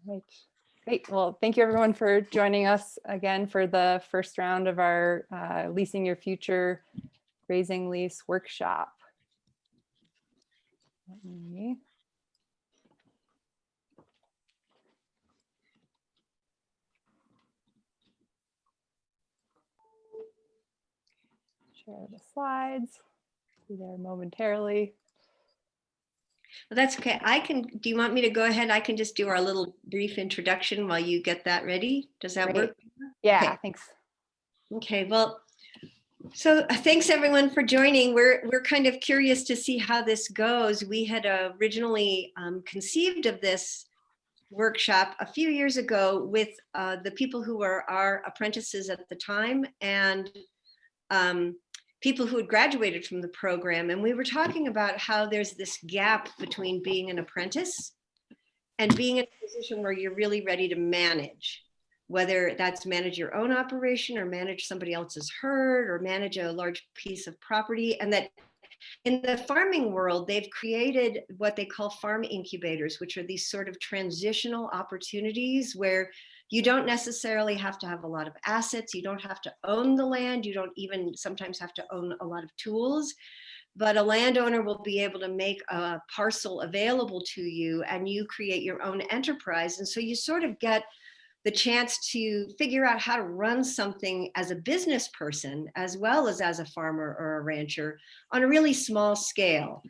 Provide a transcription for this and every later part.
Right. Great. Well, thank you everyone for joining us again for the first round of our Leasing Your Future Grazing Lease workshop. Let me share the slides. Be there momentarily. Well, that's okay. Do you want me to go ahead? I can just do our little brief introduction while you get that ready. Does that work? Yeah, okay. Thanks. Okay, well, so thanks everyone for joining. We're kind of curious to see how this goes. We had originally conceived of this workshop a few years ago with the people who were our apprentices at the time and people who had graduated from the program. And we were talking about how there's this gap between being an apprentice and being in a position where you're really ready to manage, whether that's manage your own operation or manage somebody else's herd or manage a large piece of property. And that in the farming world, they've created what they call farm incubators, which are these sort of transitional opportunities where you don't necessarily have to have a lot of assets. You don't have to own the land. You don't even sometimes have to own a lot of tools, but a landowner will be able to make a parcel available to you and you create your own enterprise. And so you sort of get the chance to figure out how to run something as a business person, as well as a farmer or a rancher on a really small scale,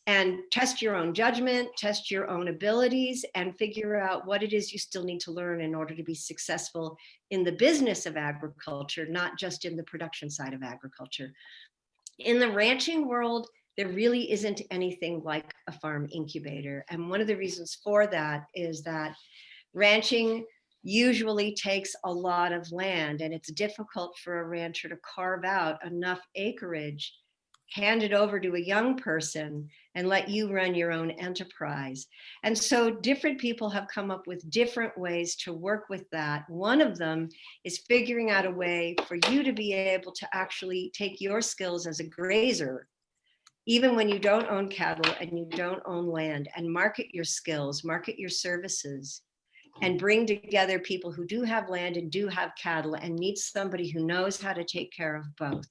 and test your own judgment, test your own abilities, and figure out what it is you still need to learn in order to be successful in the business of agriculture, not just in the production side of agriculture. In the ranching world, there really isn't anything like a farm incubator. And one of the reasons for that is that ranching usually takes a lot of land, and it's difficult for a rancher to carve out enough acreage, hand it over to a young person, and let you run your own enterprise. And so different people have come up with different ways to work with that. One of them is figuring out a way for you to be able to actually take your skills as a grazer, even when you don't own cattle and you don't own land, and market your skills, market your services, and bring together people who do have land and do have cattle and need somebody who knows how to take care of both.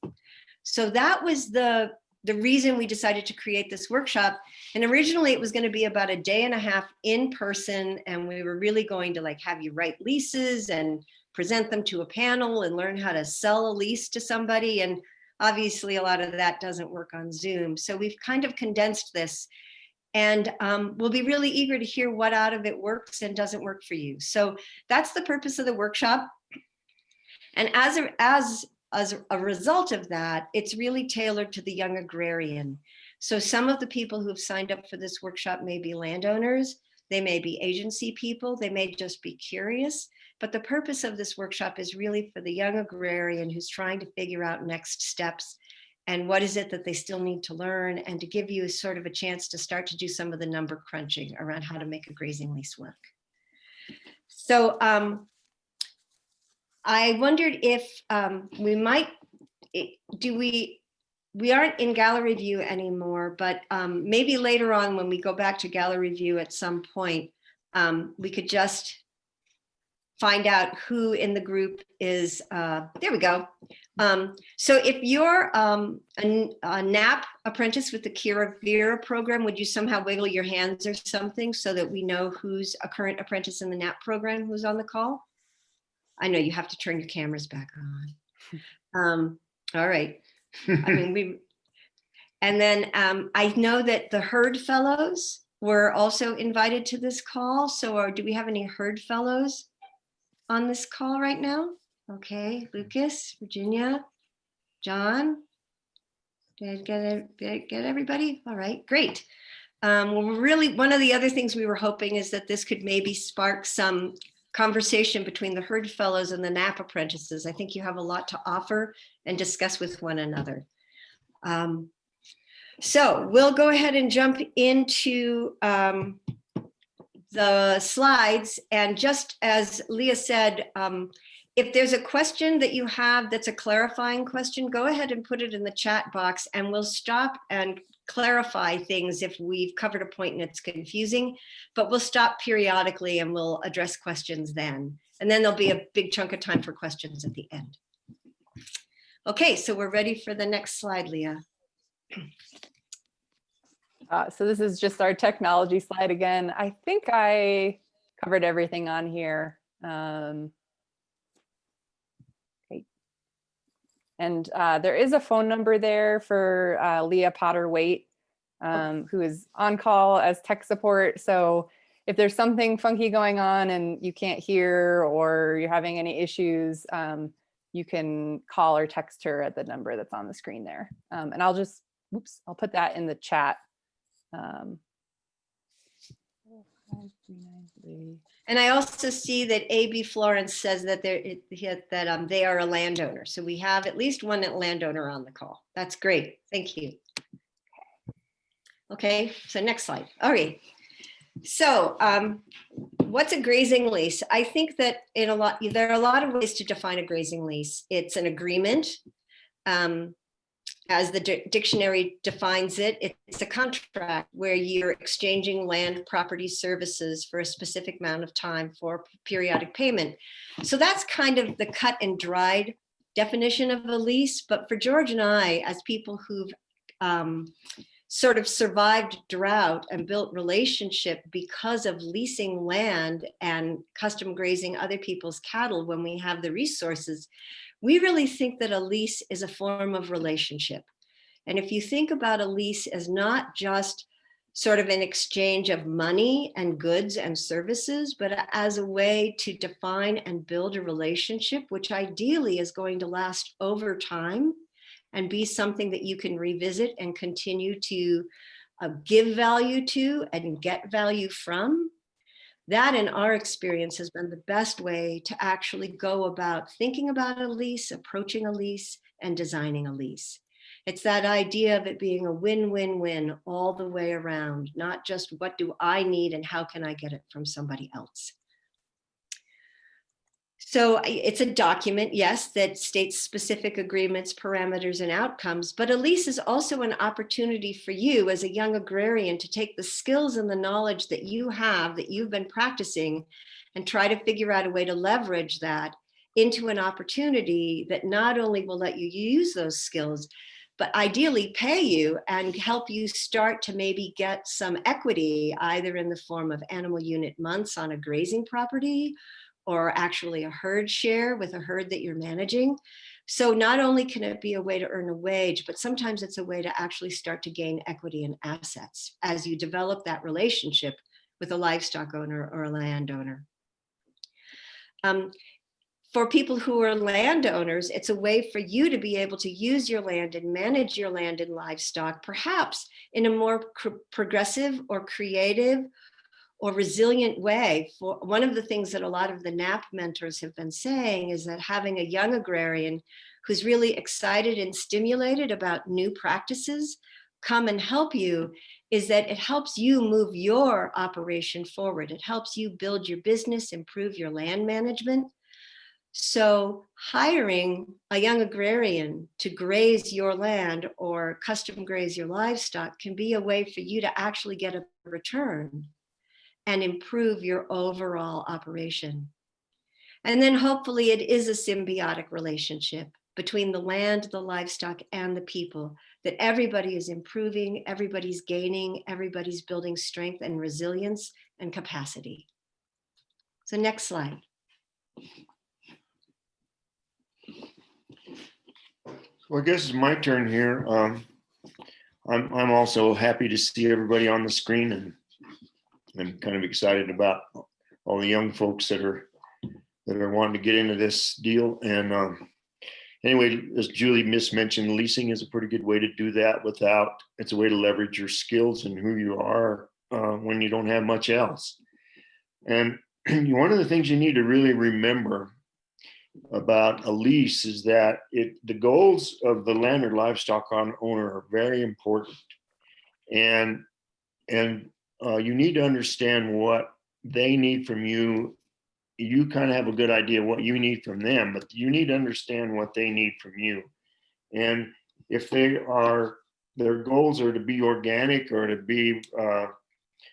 So that was the reason we decided to create this workshop. And originally it was going to be about a day and a half in person, and we were really going to have you write leases and present them to a panel and learn how to sell a lease to somebody. And obviously a lot of that doesn't work on Zoom. So we've kind of condensed this, and we'll be really eager to hear what out of it works and doesn't work for you. So that's the purpose of the workshop. And as a result of that, it's really tailored to the young agrarian. So some of the people who have signed up for this workshop may be landowners, they may be agency people, they may just be curious. But the purpose of this workshop is really for the young agrarian who's trying to figure out next steps and what is it that they still need to learn, and to give you sort of a chance to start to do some of the number crunching around how to make a grazing lease work. So I wondered if we might, we aren't in gallery view anymore, but maybe later on when we go back to gallery view at some point, we could just find out who in the group is, there we go. So if you're a NAP apprentice with the Quivira program, would you somehow wiggle your hands or something so that we know who's a current apprentice in the NAP program who's on the call? I know you have to turn your cameras back on. All right. I mean, and then I know that the herd fellows were also invited to this call. So do we have any herd fellows on this call right now? Okay, Lucas, Virginia, John. Did I get everybody? All right, great. Well, really, one of the other things we were hoping is that this could maybe spark some conversation between the herd fellows and the NAP apprentices. I think you have a lot to offer and discuss with one another. So we'll go ahead and jump into the slides. And just as Leah said, if there's a question that you have that's a clarifying question, go ahead and put it in the chat box, and we'll stop and clarify things if we've covered a point and it's confusing, but we'll stop periodically and we'll address questions then. And then there'll be a big chunk of time for questions at the end. Okay, so we're ready for the next slide, Leah. So this is just our technology slide again. I think I covered everything on here. Great. And there is a phone number there for Leah Potter-Waite, who is on call as tech support. So if there's something funky going on and you can't hear or you're having any issues, you can call or text her at the number that's on the screen there. And I'll just, I'll put that in the chat. And I also see that AB Florence says that they are a landowner. So we have at least one landowner on the call. That's great. Thank you. Okay, so next slide. All right. So what's a grazing lease? I think that there are a lot of ways to define a grazing lease. It's an agreement. As the dictionary defines it, it's a contract where you're exchanging land, property, services for a specific amount of time for periodic payment. So that's kind of the cut and dried definition of a lease. But for George and I, as people who've sort of survived drought and built relationship because of leasing land and custom grazing other people's cattle when we have the resources, we really think that a lease is a form of relationship. And if you think about a lease as not just sort of an exchange of money and goods and services, but as a way to define and build a relationship, which ideally is going to last over time and be something that you can revisit and continue to give value to and get value from, that in our experience has been the best way to actually go about thinking about a lease, approaching a lease, and designing a lease. It's that idea of it being a win-win-win all the way around, not just what do I need and how can I get it from somebody else. So it's a document, yes, that states specific agreements, parameters, and outcomes, but a lease is also an opportunity for you as a young agrarian to take the skills and the knowledge that you have, that you've been practicing, and try to figure out a way to leverage that into an opportunity that not only will let you use those skills, but ideally pay you and help you start to maybe get some equity, either in the form of animal unit months on a grazing property, or actually a herd share with a herd that you're managing. So not only can it be a way to earn a wage, but sometimes it's a way to actually start to gain equity and assets as you develop that relationship with a livestock owner or a landowner. For people who are landowners, it's a way for you to be able to use your land and manage your land and livestock, perhaps in a more progressive or creative or resilient way. For one of the things that a lot of the NAP mentors have been saying is that having a young agrarian who's really excited and stimulated about new practices come and help you is that it helps you move your operation forward. It helps you build your business, improve your land management. So hiring a young agrarian to graze your land or custom graze your livestock can be a way for you to actually get a return and improve your overall operation. And then hopefully it is a symbiotic relationship between the land, the livestock, and the people, that everybody is improving, everybody's gaining, everybody's building strength and resilience and capacity. So next slide. Well, I guess it's my turn here. I'm also happy to see everybody on the screen, and I'm kind of excited about all the young folks that are wanting to get into this deal. And anyway, as Julie mentioned, leasing is a pretty good way to do that it's a way to leverage your skills and who you are when you don't have much else. And one of the things you need to really remember about a lease is that the goals of the land or livestock owner are very important. And you need to understand what they need from you. You kind of have a good idea what you need from them, but you need to understand what they need from you. And if they are their goals are to be organic or to be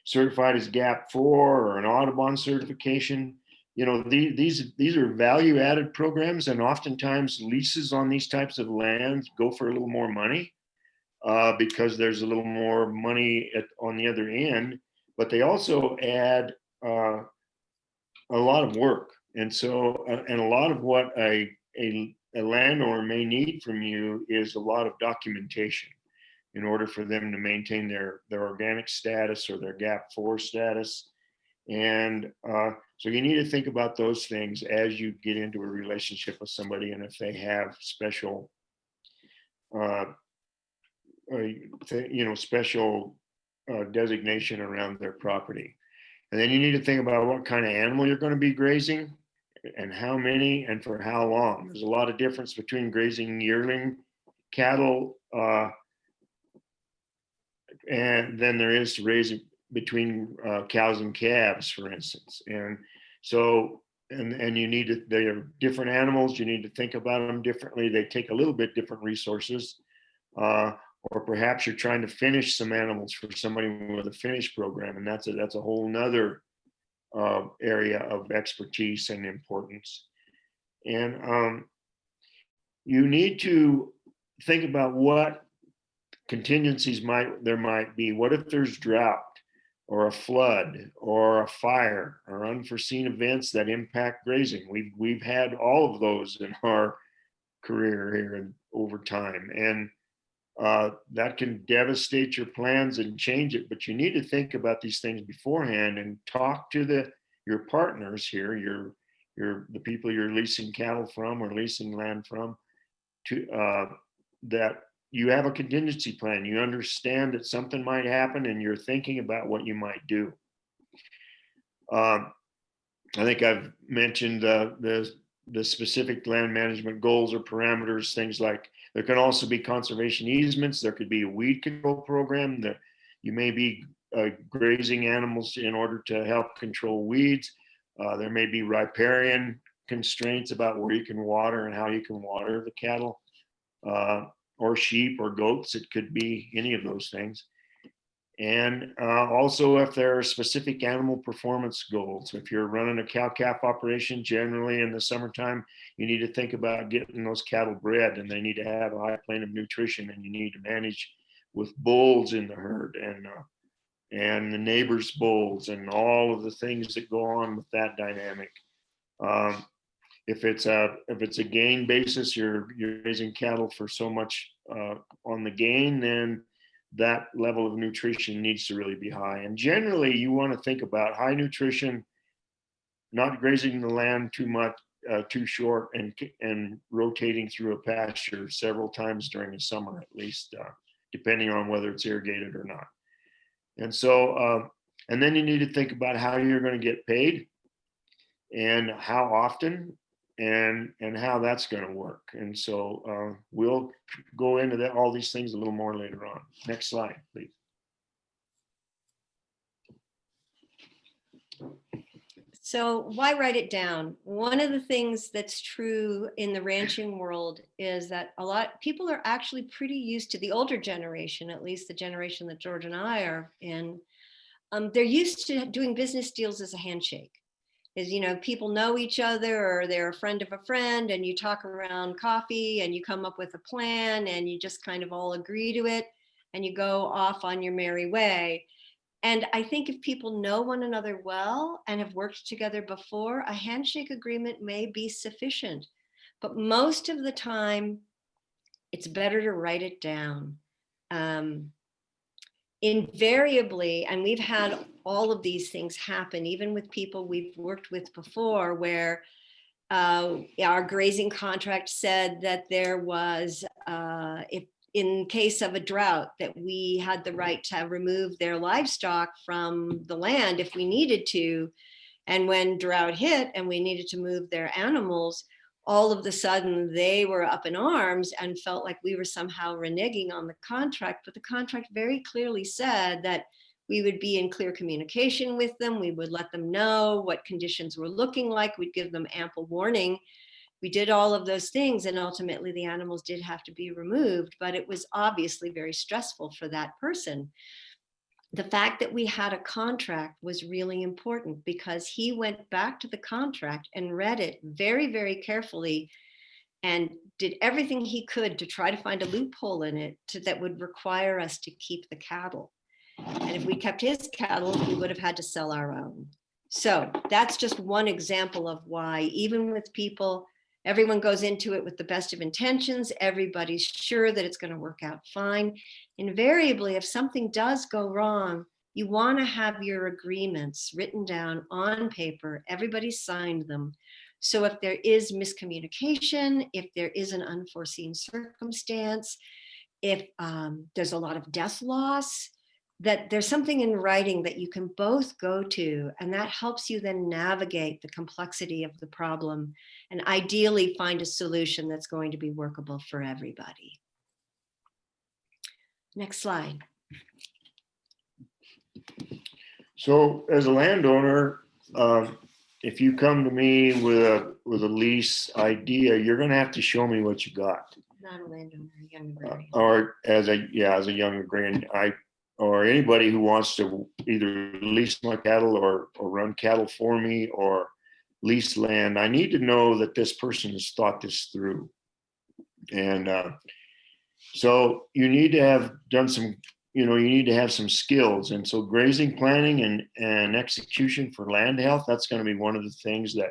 certified as GAP 4 or an Audubon certification. These are value added programs, and oftentimes leases on these types of lands go for a little more money because there's a little more money on the other end, but they also add a lot of work. And so, and a lot of what a landowner may need from you is a lot of documentation in order for them to maintain their organic status or their GAP 4 status. And so you need to think about those things as you get into a relationship with somebody, and if they have special, special designation around their property. And then you need to think about what kind of animal you're going to be grazing and how many and for how long. There's a lot of difference between grazing yearling cattle and then there is to raise between cows and calves, for instance. And so, and you need to, they are different animals. You need to think about them differently. They take a little bit different resources. Or perhaps you're trying to finish some animals for somebody with a finish program, and that's a whole nother area of expertise and importance. And you need to think about what contingencies there might be. What if there's drought or a flood or a fire or unforeseen events that impact grazing? We've had all of those in our career here over time, and that can devastate your plans and change it. But you need to think about these things beforehand and talk to your partners here, the people you're leasing cattle from or leasing land from, to that you have a contingency plan. You understand that something might happen, and you're thinking about what you might do. I think I've mentioned the specific land management goals or parameters, things like there can also be conservation easements. There could be a weed control program that you may be grazing animals in order to help control weeds. There may be riparian constraints about where you can water and how you can water the cattle or sheep or goats. It could be any of those things. And also if there are specific animal performance goals. If you're running a cow-calf operation, generally in the summertime, you need to think about getting those cattle bred, and they need to have a high plane of nutrition, and you need to manage with bulls in the herd and the neighbors' bulls and all of the things that go on with that dynamic. If it's a gain basis, you're raising cattle for so much on the gain, then that level of nutrition needs to really be high. And generally, you want to think about high nutrition, not grazing the land too much, too short, and rotating through a pasture several times during the summer, at least, depending on whether it's irrigated or not. And so, and then you need to think about how you're going to get paid and how often and how that's going to work. And so we'll go into all these things a little more later on. Next slide, please. So why write it down? One of the things that's true in the ranching world is that a lot people are actually pretty used to, the older generation, at least the generation that George and I are in, they're used to doing business deals as a handshake. Is, people know each other, or they're a friend of a friend, and you talk around coffee and you come up with a plan and you just kind of all agree to it and you go off on your merry way. And I think if people know one another well and have worked together before, a handshake agreement may be sufficient. But most of the time, it's better to write it down. Invariably, and we've had all of these things happen, even with people we've worked with before, where our grazing contract said that there was, if in case of a drought, that we had the right to remove their livestock from the land if we needed to. And when drought hit and we needed to move their animals, all of a sudden they were up in arms and felt like we were somehow reneging on the contract. But the contract very clearly said that we would be in clear communication with them. We would let them know what conditions were looking like. We'd give them ample warning. We did all of those things, and ultimately the animals did have to be removed, but it was obviously very stressful for that person. The fact that we had a contract was really important, because he went back to the contract and read it very, very carefully and did everything he could to try to find a loophole in it that would require us to keep the cattle. And if we kept his cattle, we would have had to sell our own. So that's just one example of why, even with people, everyone goes into it with the best of intentions. Everybody's sure that it's going to work out fine. Invariably, if something does go wrong, you want to have your agreements written down on paper. Everybody signed them. So if there is miscommunication, if there is an unforeseen circumstance, if there's a lot of death loss, that there's something in writing that you can both go to, and that helps you then navigate the complexity of the problem and ideally find a solution that's going to be workable for everybody. Next slide. So as a landowner, if you come to me with a lease idea, you're going to have to show me what you got. Not a landowner, a young agrarian. Or as a young agrarian, or anybody who wants to either lease my cattle or run cattle for me or lease land, I need to know that this person has thought this through. And so you need to have done some, you need to have some skills. And so grazing planning and execution for land health, that's going to be one of the things that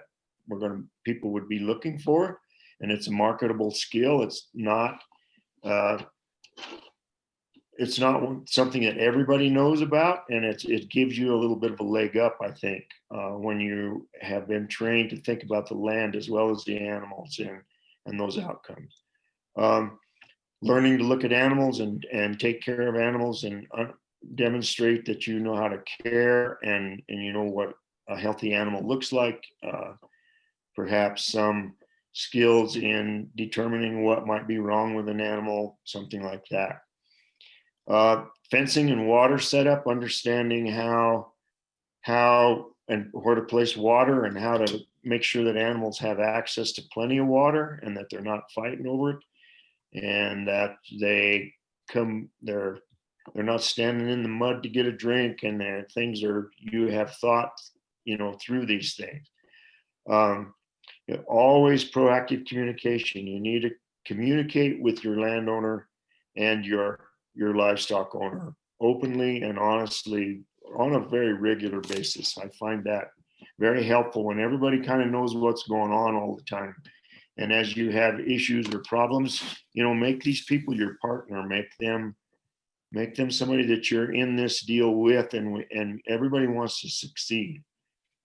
people would be looking for. And it's a marketable skill. It's not something that everybody knows about, and it gives you a little bit of a leg up, I think, when you have been trained to think about the land as well as the animals and those outcomes. Learning to look at animals and take care of animals and demonstrate that you know how to care and you know what a healthy animal looks like. Perhaps some skills in determining what might be wrong with an animal, something like that. Fencing and water setup, understanding how and where to place water and how to make sure that animals have access to plenty of water and that they're not fighting over it, and that they're not standing in the mud to get a drink, and you have thought through these things. Always proactive communication. You need to communicate with your landowner and your livestock owner openly and honestly on a very regular basis. I find that very helpful when everybody kind of knows what's going on all the time. And as you have issues or problems, make these people your partner, make them somebody that you're in this deal with, and everybody wants to succeed.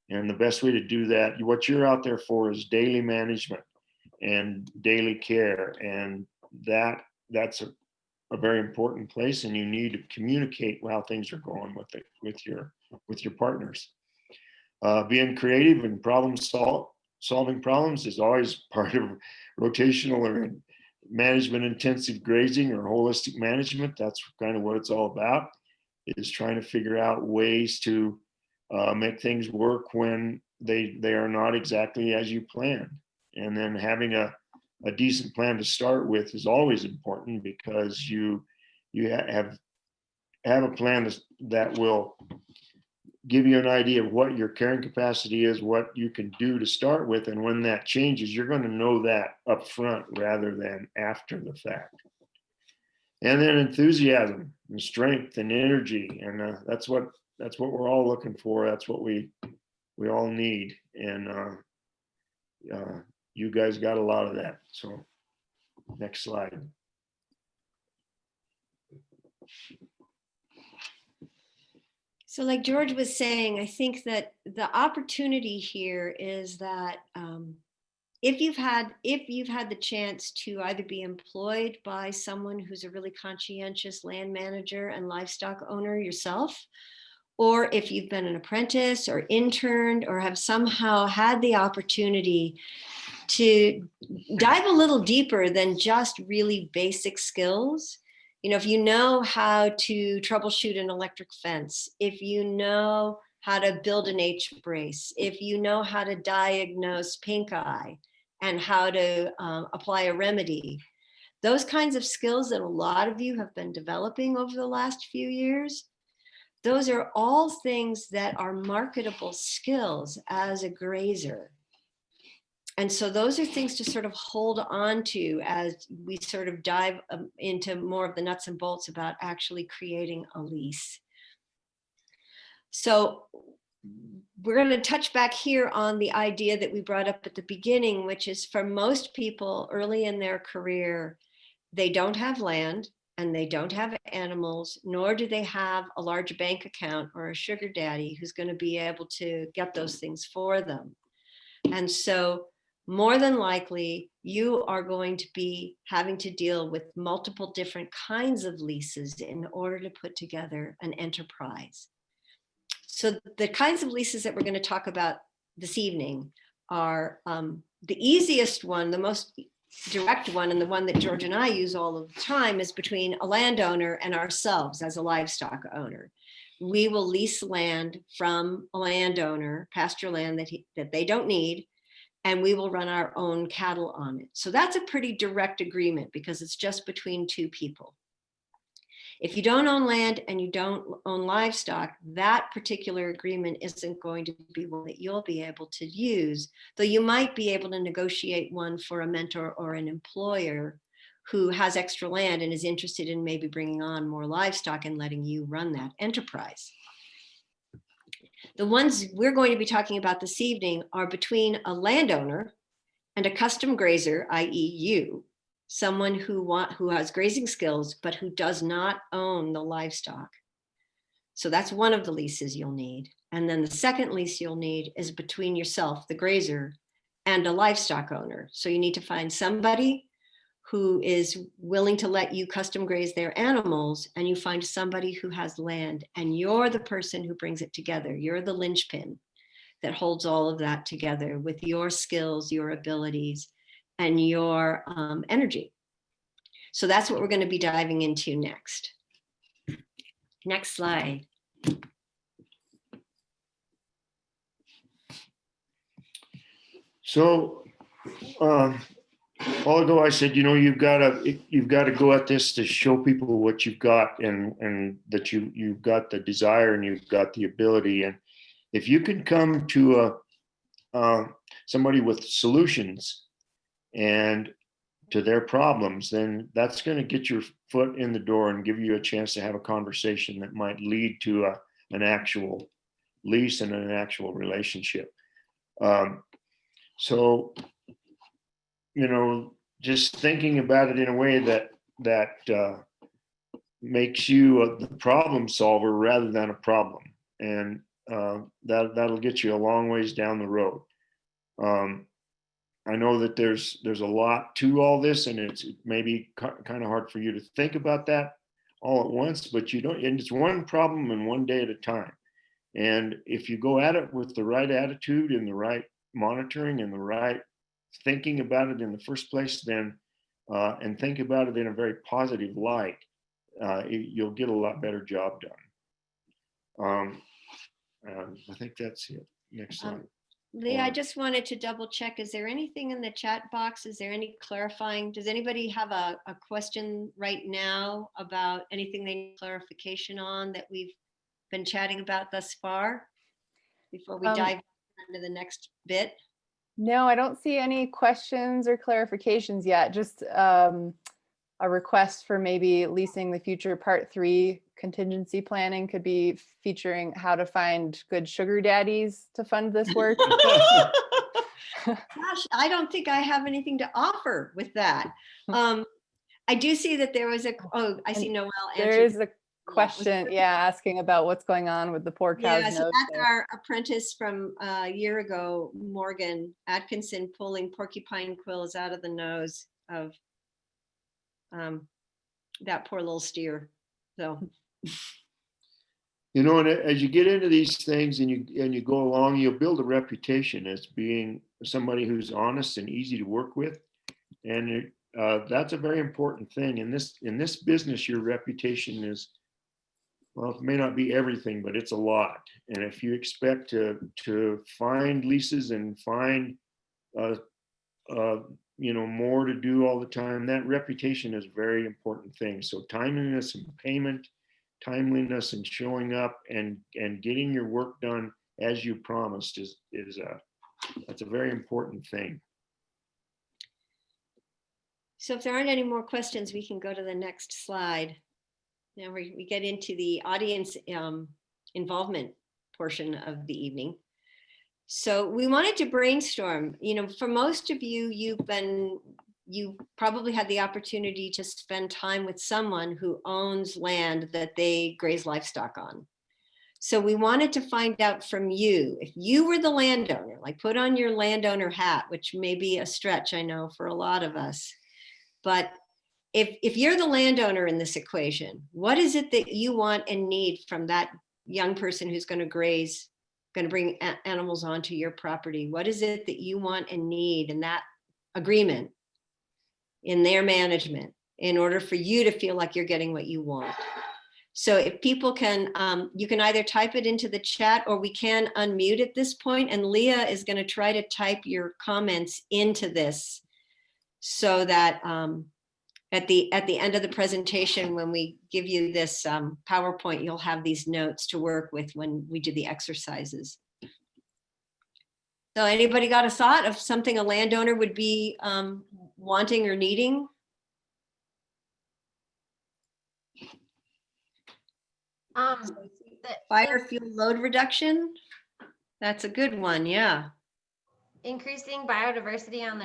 And the best way to do that, what you're out there for, is daily management and daily care. And that's a very important place, and you need to communicate how things are going with your partners. Being creative and solving problems is always part of rotational or management intensive grazing or holistic management. That's kind of what it's all about, is trying to figure out ways to make things work when they are not exactly as you planned. And then having a decent plan to start with is always important, because you have a plan that will give you an idea of what your carrying capacity is, what you can do to start with, and when that changes, you're going to know that up front rather than after the fact. And then enthusiasm and strength and energy, and that's what we're all looking for. That's what we all need, and you guys got a lot of that. So next slide. So like George was saying, I think that the opportunity here is that if you've had the chance to either be employed by someone who's a really conscientious land manager and livestock owner yourself, or if you've been an apprentice or interned or have somehow had the opportunity to dive a little deeper than just really basic skills. If you know how to troubleshoot an electric fence, if you know how to build an H brace, if you know how to diagnose pink eye, and how to apply a remedy. Those kinds of skills that a lot of you have been developing over the last few years, those are all things that are marketable skills as a grazer. And so those are things to sort of hold on to as we sort of dive into more of the nuts and bolts about actually creating a lease. So we're going to touch back here on the idea that we brought up at the beginning, which is for most people early in their career, they don't have land and they don't have animals, nor do they have a large bank account or a sugar daddy who's going to be able to get those things for them. And so more than likely, you are going to be having to deal with multiple different kinds of leases in order to put together an enterprise. So the kinds of leases that we're going to talk about this evening are the easiest one, the most direct one, and the one that George and I use all of the time is between a landowner and ourselves as a livestock owner. We will lease land from a landowner, pasture land that they don't need, and we will run our own cattle on it. So that's a pretty direct agreement because it's just between two people. If you don't own land and you don't own livestock, that particular agreement isn't going to be one that you'll be able to use, though you might be able to negotiate one for a mentor or an employer who has extra land and is interested in maybe bringing on more livestock and letting you run that enterprise. The ones we're going to be talking about this evening are between a landowner and a custom grazer, i.e. you, someone who has grazing skills, but who does not own the livestock. So that's one of the leases you'll need. And then the second lease you'll need is between yourself, the grazer, and a livestock owner. So you need to find somebody who is willing to let you custom graze their animals, and you find somebody who has land, and you're the person who brings it together. You're the linchpin that holds all of that together with your skills, your abilities, and your energy. So that's what we're going to be diving into next. Next slide. So, while ago I said, you know, you've got to go at this to show people what you've got and that you've got the desire and you've got the ability. And if you can come to somebody with solutions and to their problems, then that's going to get your foot in the door and give you a chance to have a conversation that might lead to an actual lease and an actual relationship. So, you know, just thinking about it in a way that makes you the problem solver rather than a problem, and that'll get you a long ways down the road. I know that there's a lot to all this, and it's maybe kind of hard for you to think about that all at once, but you don't, and it's one problem and one day at a time. And if you go at it with the right attitude and the right monitoring and the right thinking about it in the first place, then and think about it in a very positive light, you'll get a lot better job done. I think that's it. Next slide. Leah, I just wanted to double check. Is there anything in the chat box? Is there any clarifying? Does anybody have a question right now about anything they need clarification on that we've been chatting about thus far before we dive into the next bit? No, I don't see any questions or clarifications yet. Just a request for maybe Leasing the Future Part 3 contingency planning could be featuring how to find good sugar daddies to fund this work. Gosh, I don't think I have anything to offer with that. I do see that there was I see Noelle answered. There is a question, asking about what's going on with the poor cow's nose. So that's our apprentice from a year ago, Morgan Atkinson, pulling porcupine quills out of the nose of that poor little steer. So, you know, and as you get into these things and you go along, you'll build a reputation as being somebody who's honest and easy to work with, and that's a very important thing in this business. Your reputation is, well, it may not be everything, but it's a lot. And if you expect to find leases and find more to do all the time. That reputation is a very important thing. So timeliness and payment, timeliness and showing up and getting your work done as you promised that's a very important thing. So if there aren't any more questions, we can go to the next slide. Now we get into the audience involvement portion of the evening. So we wanted to brainstorm, for most of you, you probably had the opportunity to spend time with someone who owns land that they graze livestock on. So we wanted to find out from you, if you were the landowner, like put on your landowner hat, which may be a stretch, I know, for a lot of us. But if you're the landowner in this equation, what is it that you want and need from that young person who's going to graze, going to bring animals onto your property? What is it that you want and need in that agreement, in their management, in order for you to feel like you're getting what you want? So if people can, you can either type it into the chat or we can unmute at this point, and Leah is going to try to type your comments into this so that at the end of the presentation, when we give you this PowerPoint, you'll have these notes to work with when we do the exercises. So anybody got a thought of something a landowner would be wanting or needing? Fire fuel load reduction. That's a good one, yeah. Increasing biodiversity on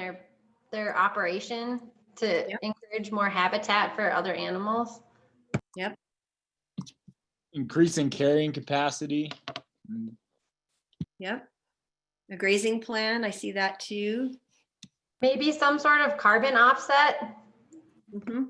their operation to encourage more habitat for other animals. Yep. Increasing carrying capacity. Yep. A grazing plan, I see that too. Maybe some sort of carbon offset. Mm-hmm.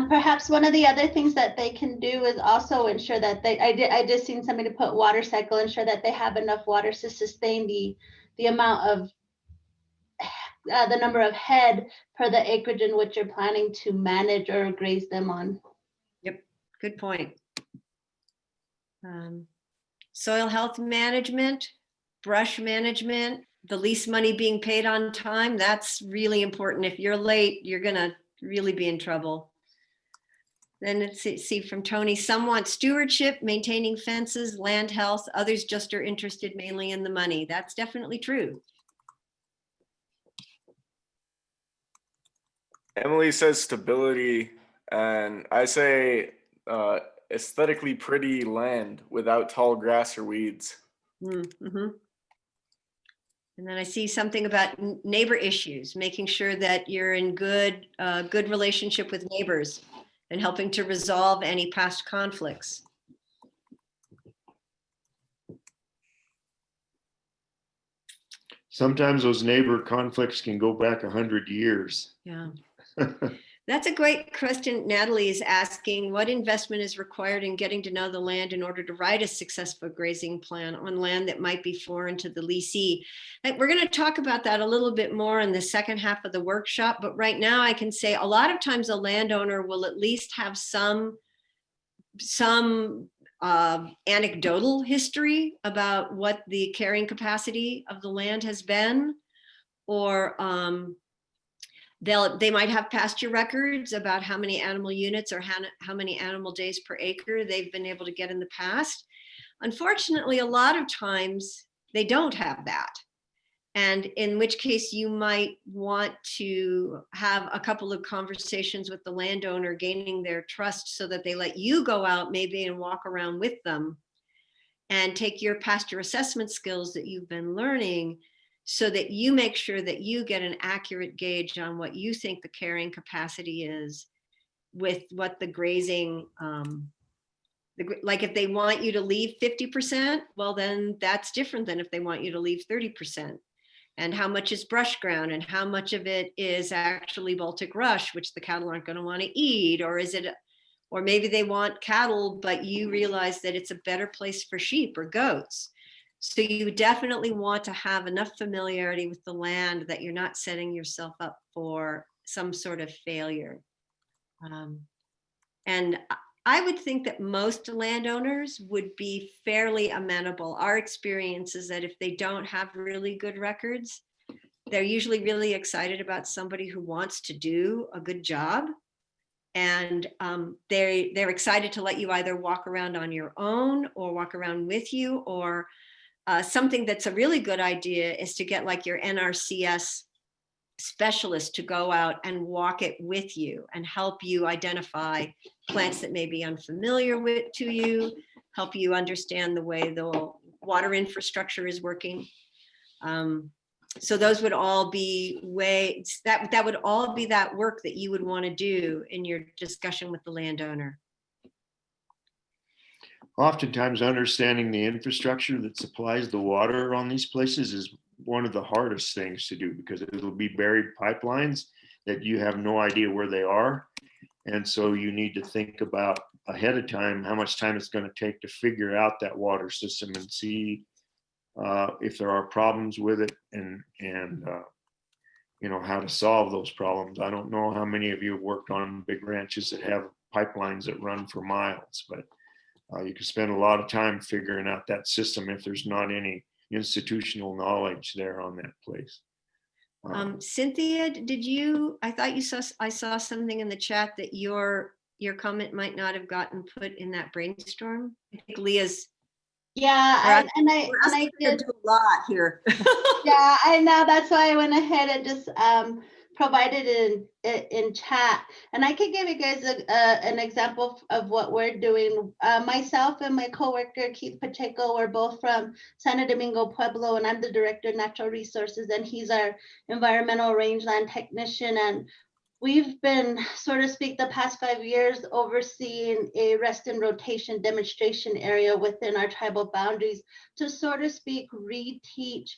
Perhaps one of the other things that they can do is also ensure that I just seen somebody put water cycle, ensure that they have enough water to sustain the amount of the number of head per the acreage in which you're planning to manage or graze them on. Yep, good point. Soil health management, brush management, the lease money being paid on time, that's really important. If you're late, you're gonna really be in trouble. Then let's see from Tony, some want stewardship, maintaining fences, land health, others just are interested mainly in the money. That's definitely true. Emily says stability, and I say aesthetically pretty land without tall grass or weeds. Mm-hmm. And then I see something about neighbor issues, making sure that you're in good relationship with neighbors and helping to resolve any past conflicts. Sometimes those neighbor conflicts can go back 100 years. Yeah. That's a great question. Natalie is asking, what investment is required in getting to know the land in order to write a successful grazing plan on land that might be foreign to the leasee? We're going to talk about that a little bit more in the second half of the workshop, but right now I can say a lot of times a landowner will at least have some anecdotal history about what the carrying capacity of the land has been, or they might have pasture records about how many animal units or how many animal days per acre they've been able to get in the past. Unfortunately, a lot of times they don't have that. And in which case you might want to have a couple of conversations with the landowner, gaining their trust so that they let you go out maybe and walk around with them and take your pasture assessment skills that you've been learning so that you make sure that you get an accurate gauge on what you think the carrying capacity is with what the grazing, like if they want you to leave 50%, well, then that's different than if they want you to leave 30%. And how much is brush ground and how much of it is actually Baltic rush, which the cattle aren't going to want to eat, or is it, or maybe they want cattle, but you realize that it's a better place for sheep or goats. So you definitely want to have enough familiarity with the land that you're not setting yourself up for some sort of failure. And I would think that most landowners would be fairly amenable. Our experience is that if they don't have really good records, they're usually really excited about somebody who wants to do a good job. And they're excited to let you either walk around on your own or walk around with you, or something that's a really good idea is to get like your NRCS specialist to go out and walk it with you and help you identify plants that may be unfamiliar to you, help you understand the way the water infrastructure is working. So those would all be ways that would all be that work that you would want to do in your discussion with the landowner. Oftentimes, understanding the infrastructure that supplies the water on these places is one of the hardest things to do, because it'll be buried pipelines that you have no idea where they are. And so you need to think about ahead of time how much time it's going to take to figure out that water system and see if there are problems with it, and you know, how to solve those problems. I don't know how many of you have worked on big ranches that have pipelines that run for miles, but you can spend a lot of time figuring out that system if there's not any institutional knowledge there on that place. Cynthia, I thought I saw something in the chat that your comment might not have gotten put in that brainstorm. I think Leah's. Yeah, and I did do a lot here. Yeah, I know. That's why I went ahead and just provided it in chat. And I could give you guys an example of what we're doing. Myself and my coworker, Keith Pacheco, we're both from Santo Domingo, Pueblo, and I'm the director of natural resources, and he's our environmental rangeland technician. And we've been, so to speak, the past 5 years overseeing a rest and rotation demonstration area within our tribal boundaries to, so to speak, reteach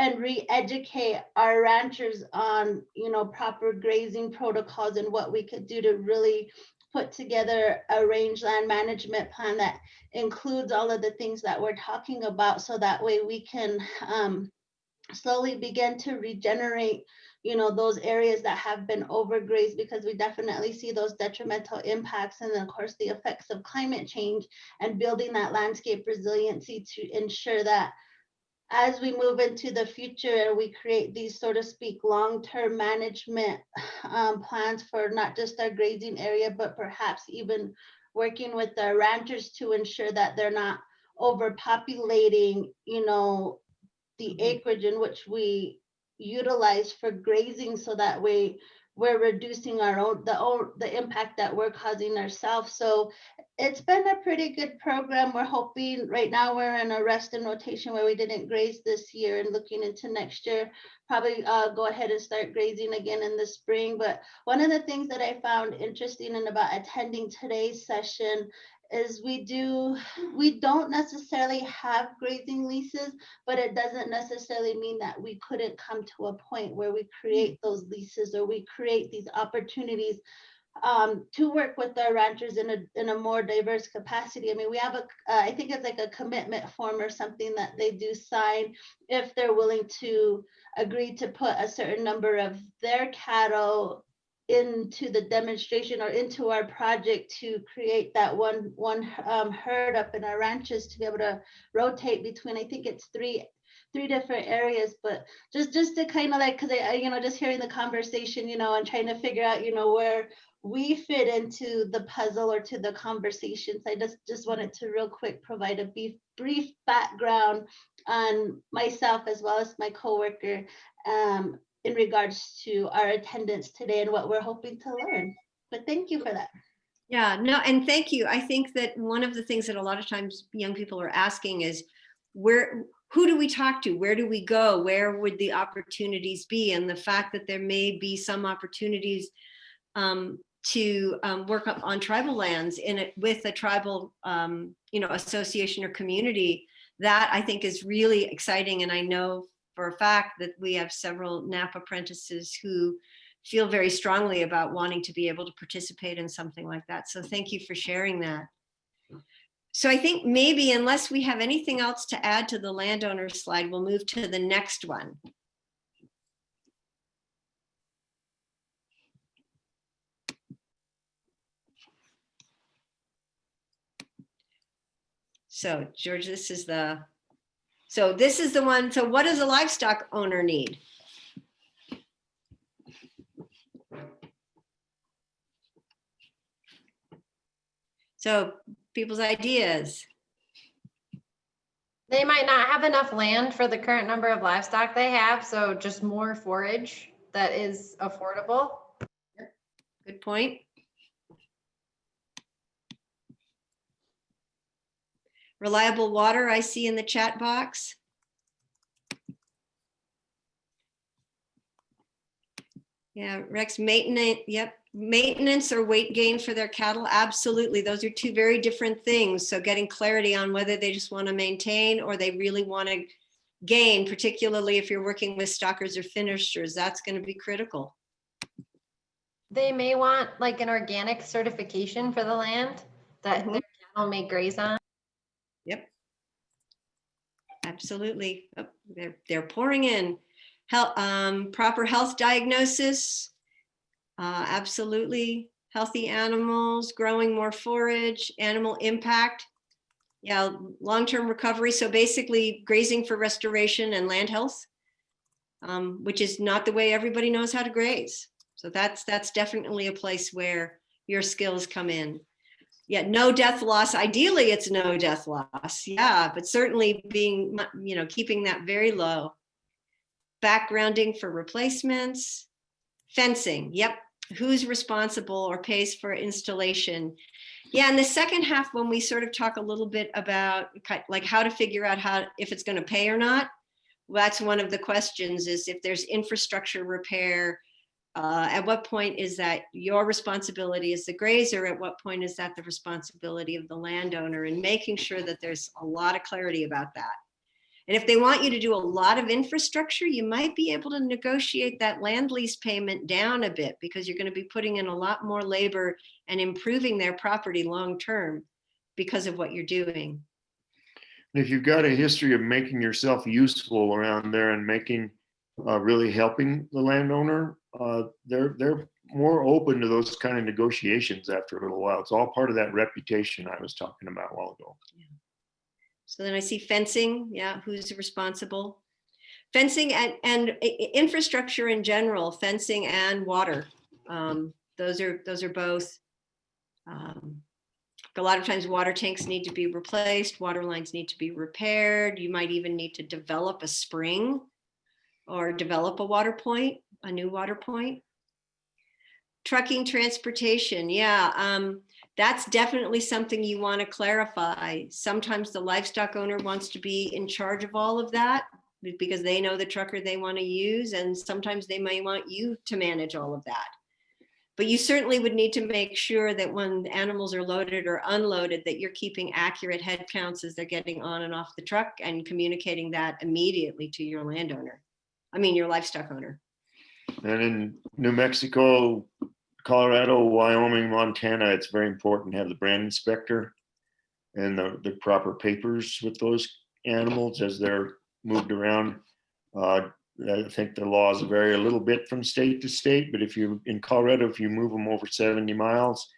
and re-educate our ranchers on, you know, proper grazing protocols and what we could do to really put together a rangeland management plan that includes all of the things that we're talking about, so that way we can slowly begin to regenerate, you know, those areas that have been overgrazed, because we definitely see those detrimental impacts, and then of course the effects of climate change, and building that landscape resiliency to ensure that as we move into the future and we create these, so to speak, long-term management plans for not just our grazing area, but perhaps even working with the ranchers to ensure that they're not overpopulating, you know, the acreage in which we utilize for grazing, so that way we're reducing our own the impact that we're causing ourselves. So it's been a pretty good program. We're hoping, right now we're in a rest and rotation where we didn't graze this year, and looking into next year, probably go ahead and start grazing again in the spring. But one of the things that I found interesting and about attending today's session is we don't necessarily have grazing leases, but it doesn't necessarily mean that we couldn't come to a point where we create those leases, or we create these opportunities to work with our ranchers in a more diverse capacity. I mean, we have I think it's like a commitment form or something that they do sign if they're willing to agree to put a certain number of their cattle into the demonstration or into our project to create that one herd up in our ranches, to be able to rotate between, I think it's three different areas. But just to kind of like, because I, you know, just hearing the conversation, you know, and trying to figure out, you know, where we fit into the puzzle or to the conversations. I just wanted to real quick provide a brief background on myself as well as my coworker in regards to our attendance today and what we're hoping to learn. But thank you for that. Yeah, no, and thank you. I think that one of the things that a lot of times young people are asking is, who do we talk to? Where do we go? Where would the opportunities be? And the fact that there may be some opportunities to work on tribal lands with a tribal, you know, association or community, that I think is really exciting. And I know for a fact that we have several NAP apprentices who feel very strongly about wanting to be able to participate in something like that. So thank you for sharing that. So I think maybe, unless we have anything else to add to the landowner slide, we'll move to the next one. So George, this is the one. So what does a livestock owner need? So people's ideas. They might not have enough land for the current number of livestock they have, so just more forage that is affordable. Good point. Reliable water, I see in the chat box. Yeah, Rex, maintenance, yep. Maintenance or weight gain for their cattle, absolutely. Those are two very different things. So getting clarity on whether they just want to maintain or they really want to gain, particularly if you're working with stockers or finishers, that's going to be critical. They may want like an organic certification for the land that their cattle may graze on. Yep. Absolutely. Oh, they're pouring in. Proper health diagnosis. Absolutely. Healthy animals, growing more forage, animal impact. Yeah, long-term recovery. So basically grazing for restoration and land health, which is not the way everybody knows how to graze. So that's definitely a place where your skills come in. Yeah, no death loss. Ideally, it's no death loss. Yeah, but certainly being, keeping that very low. Backgrounding for replacements. Fencing. Yep. Who's responsible or pays for installation? Yeah, in the second half, when we sort of talk a little bit about like how to figure out if it's going to pay or not, well, that's one of the questions is if there's infrastructure repair, at what point is that your responsibility as the grazer? At what point is that the responsibility of the landowner? And making sure that there's a lot of clarity about that. And if they want you to do a lot of infrastructure, you might be able to negotiate that land lease payment down a bit because you're going to be putting in a lot more labor and improving their property long-term because of what you're doing. If you've got a history of making yourself useful around there and really helping the landowner, they're more open to those kind of negotiations after a little while. It's all part of that reputation I was talking about a while ago. Yeah. So then I see fencing. Yeah, who's responsible? Fencing and infrastructure in general, fencing and water. Those are both. A lot of times water tanks need to be replaced, water lines need to be repaired. You might even need to develop a spring or develop a water point, a new water point. Trucking transportation, yeah. That's definitely something you want to clarify. Sometimes the livestock owner wants to be in charge of all of that because they know the trucker they want to use, and sometimes they may want you to manage all of that. But you certainly would need to make sure that when the animals are loaded or unloaded, that you're keeping accurate head counts as they're getting on and off the truck and communicating that immediately to your landowner. I mean, your livestock owner. And in New Mexico, Colorado, Wyoming, Montana, it's very important to have the brand inspector and the proper papers with those animals as they're moved around. I think the laws vary a little bit from state to state, but in Colorado, if you move them over 70 miles,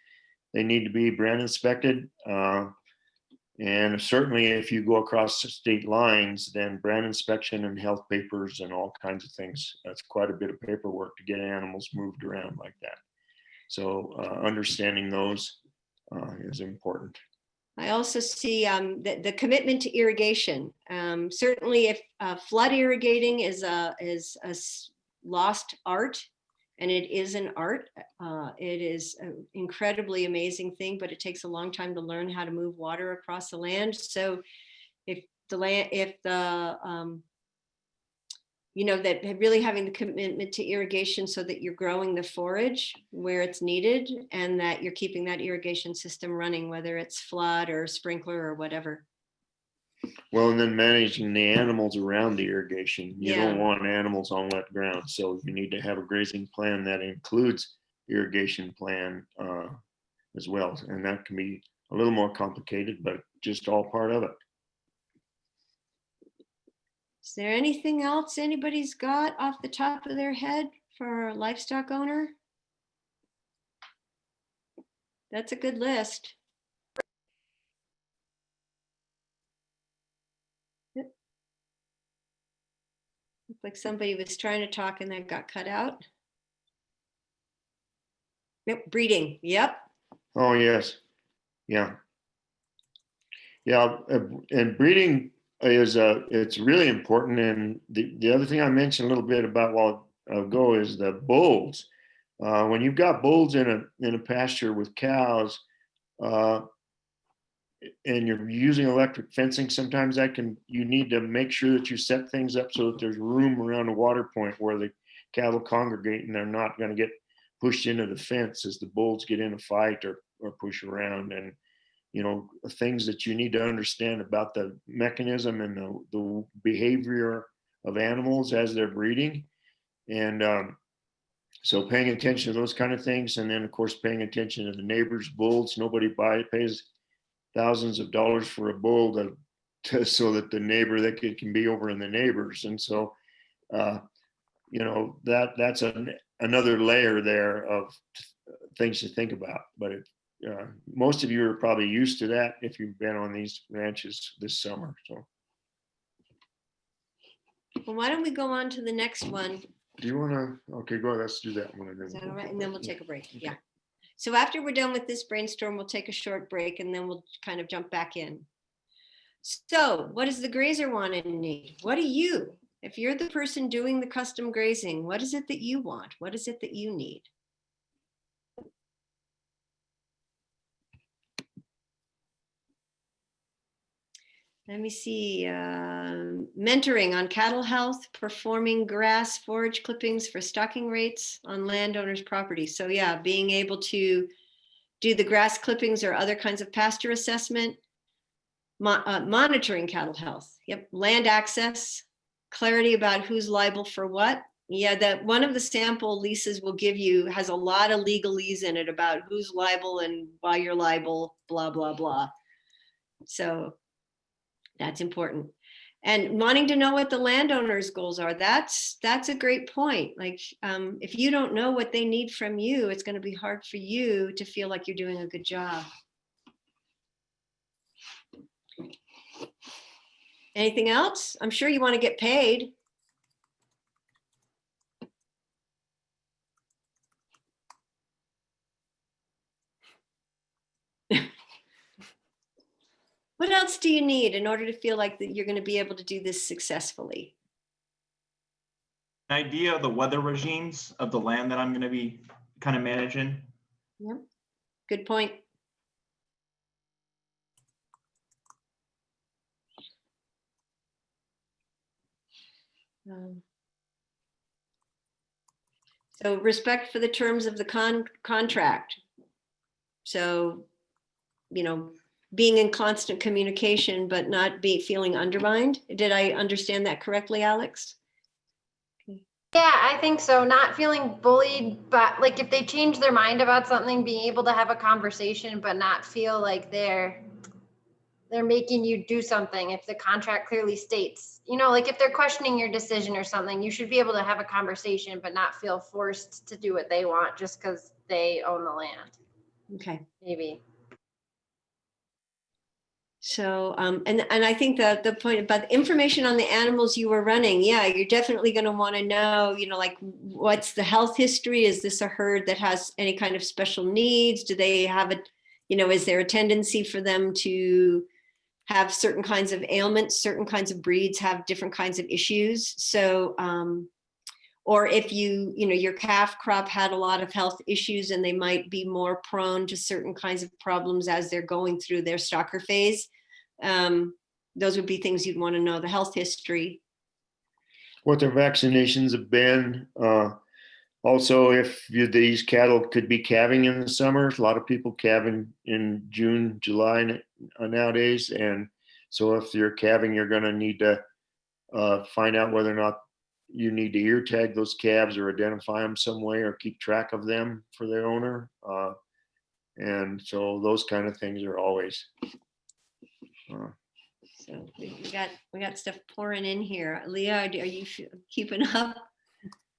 they need to be brand inspected. And certainly if you go across state lines, then brand inspection and health papers and all kinds of things. That's quite a bit of paperwork to get animals moved around like that. So understanding those is important. I also see the commitment to irrigation. Certainly if flood irrigating is a lost art, and it is an art. It is an incredibly amazing thing, but it takes a long time to learn how to move water across the land. So that really having the commitment to irrigation so that you're growing the forage where it's needed and that you're keeping that irrigation system running, whether it's flood or sprinkler or whatever. Well, and then managing the animals around the irrigation. You Yeah. don't want animals on wet ground. So you need to have a grazing plan that includes irrigation plan as well. And that can be a little more complicated, but just all part of it. Is there anything else anybody's got off the top of their head for a livestock owner? That's a good list. like somebody was trying to talk and then got cut out. Yep, breeding. Yep. Oh, yes. Yeah. Yeah. And breeding is, it's really important. And the other thing I mentioned a little bit about while ago is the bulls. When you've got bulls in a pasture with cows, and you're using electric fencing, sometimes you need to make sure that you set things up so that there's room around the water point where the cattle congregate and they're not going to get pushed into the fence as the bulls get in a fight or push around. And, things that you need to understand about the mechanism and the behavior of animals as they're breeding. And so paying attention to those kind of things. And then, of course, paying attention to the neighbor's bulls. Nobody pays thousands of dollars for a bull so that the neighbor that it can be over in the neighbors. And so, that's another layer there of things to think about. But most of you are probably used to that if you've been on these ranches this summer. So, Well, why don't we go on to the next one? do you want to? Okay, go ahead. Let's do that one. Is that all right? And then we'll take a break. Yeah. So after we're done with this brainstorm, we'll take a short break and then we'll kind of jump back in. So what does the grazer want and need? What do you, if you're the person doing the custom grazing, what is it that you want? What is it that you need? Let me see, mentoring on cattle health, performing grass forage clippings for stocking rates on landowners' property. So yeah, being able to do the grass clippings or other kinds of pasture assessment, monitoring cattle health. Yep, land access, clarity about who's liable for what. Yeah, that one of the sample leases will give you has a lot of legalese in it about who's liable and why you're liable, blah, blah, blah. So that's important. And wanting to know what the landowner's goals are. That's a great point. Like, if you don't know what they need from you, it's going to be hard for you to feel like you're doing a good job. Anything else? I'm sure you want to get paid. What else do you need in order to feel like that you're going to be able to do this successfully? An idea of the weather regimes of the land that I'm going to be kind of managing. Yep. Good point. So respect for the terms of the contract. So, being in constant communication, but not feeling undermined. Did I understand that correctly, Alex? Yeah, I think so. Not feeling bullied, but like if they change their mind about something, being able to have a conversation, but not feel like they're making you do something. If the contract clearly states, like if they're questioning your decision or something, you should be able to have a conversation, but not feel forced to do what they want just because they own the land. Okay. Maybe. So, and I think that the point about the information on the animals you were running, yeah, you're definitely going to want to know, like what's the health history? Is this a herd that has any kind of special needs? Do they have is there a tendency for them to have certain kinds of ailments? Certain kinds of breeds have different kinds of issues. So, or if your calf crop had a lot of health issues and they might be more prone to certain kinds of problems as they're going through their stocker phase. Those would be things you'd want to know, the health history. What their vaccinations have been. Also, if these cattle could be calving in the summer, a lot of people calving in June, July nowadays. And so if you're calving, you're going to need to find out whether or not you need to ear tag those calves or identify them some way or keep track of them for their owner. And so those kind of things are always. So we got stuff pouring in here. Leah, are you keeping up?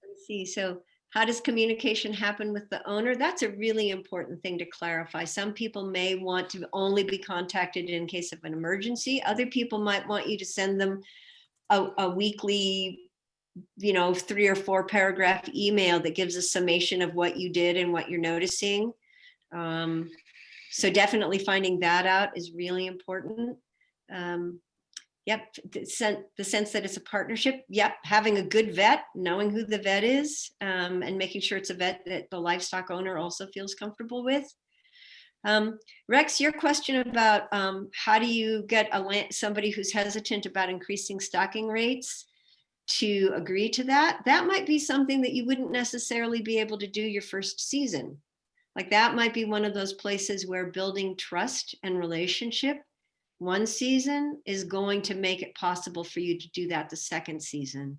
Let's see. So how does communication happen with the owner? That's a really important thing to clarify. Some people may want to only be contacted in case of an emergency. Other people might want you to send them a weekly 3 or 4 paragraph email that gives a summation of what you did and what you're noticing. So definitely finding that out is really important. Yep, the sense that it's a partnership. Yep, having a good vet, knowing who the vet is, and making sure it's a vet that the livestock owner also feels comfortable with. Rex, your question about how do you get somebody who's hesitant about increasing stocking rates to agree to that? That might be something that you wouldn't necessarily be able to do your first season. Like that might be one of those places where building trust and relationship one season is going to make it possible for you to do that the second season.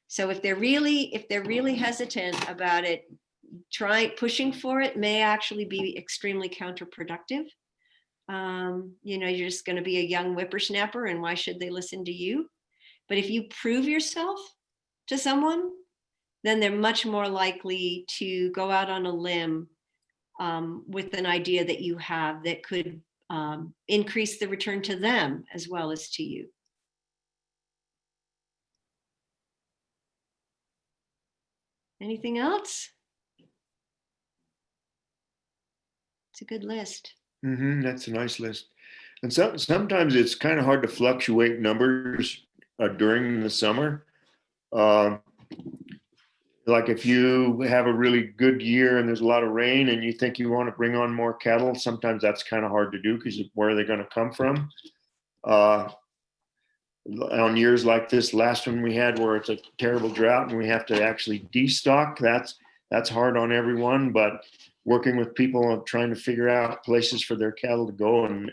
So if they're really hesitant about it, pushing for it may actually be extremely counterproductive. You're just going to be a young whippersnapper, and why should they listen to you? But if you prove yourself to someone, then they're much more likely to go out on a limb with an idea that you have that could increase the return to them as well as to you. Anything else? It's a good list. That's a nice list. And sometimes it's kind of hard to fluctuate numbers during the summer. Like if you have a really good year and there's a lot of rain and you think you want to bring on more cattle, sometimes that's kind of hard to do because where are they going to come from? On years like this last one we had where it's a terrible drought and we have to actually destock, that's hard on everyone, but working with people trying to figure out places for their cattle to go and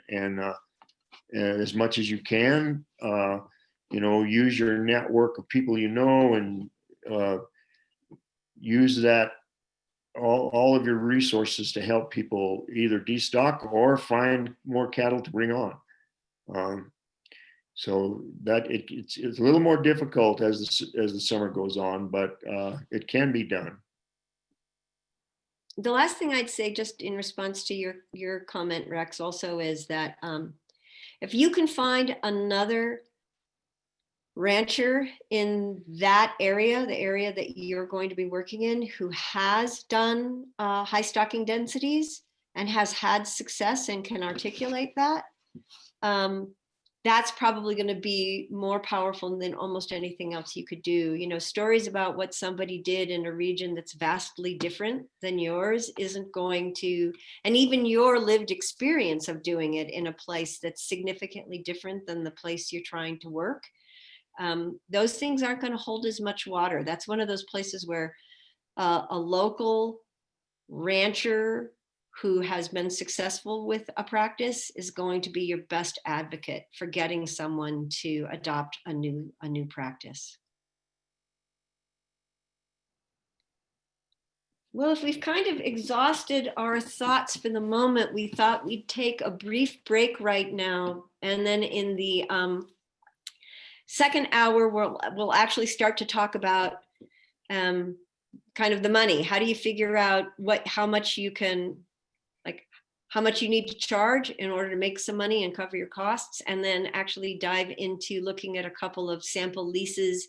as much as you can, use your network of people and use that all of your resources to help people either destock or find more cattle to bring on. So that it's a little more difficult as the summer goes on, but it can be done. The last thing I'd say, just in response to your comment, Rex, also is that if you can find another rancher in that area, the area that you're going to be working in, who has done high stocking densities and has had success and can articulate that, that's probably going to be more powerful than almost anything else you could do. Stories about what somebody did in a region that's vastly different than yours isn't going to, and even your lived experience of doing it in a place that's significantly different than the place you're trying to work, those things aren't going to hold as much water. That's one of those places where a local rancher who has been successful with a practice is going to be your best advocate for getting someone to adopt a new practice. Well, if we've kind of exhausted our thoughts for the moment, we thought we'd take a brief break right now, and then in the second hour, we'll actually start to talk about kind of the money. How do you figure out how much you need to charge in order to make some money and cover your costs, and then actually dive into looking at a couple of sample leases.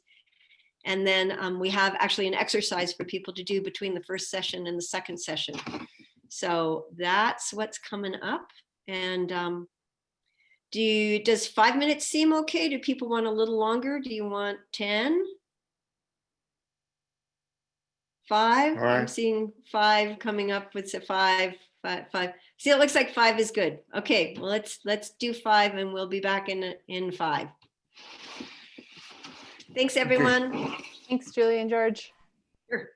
And then we have actually an exercise for people to do between the first session and the second session. So that's what's coming up. And does 5 minutes seem okay? Do people want a little longer? Do you want 10? 5? All right. I'm seeing 5 coming up with 5. See, it looks like 5 is good. Okay, well, let's do 5 and we'll be back in 5. Thanks, everyone. Thanks, Julie and George. Sure.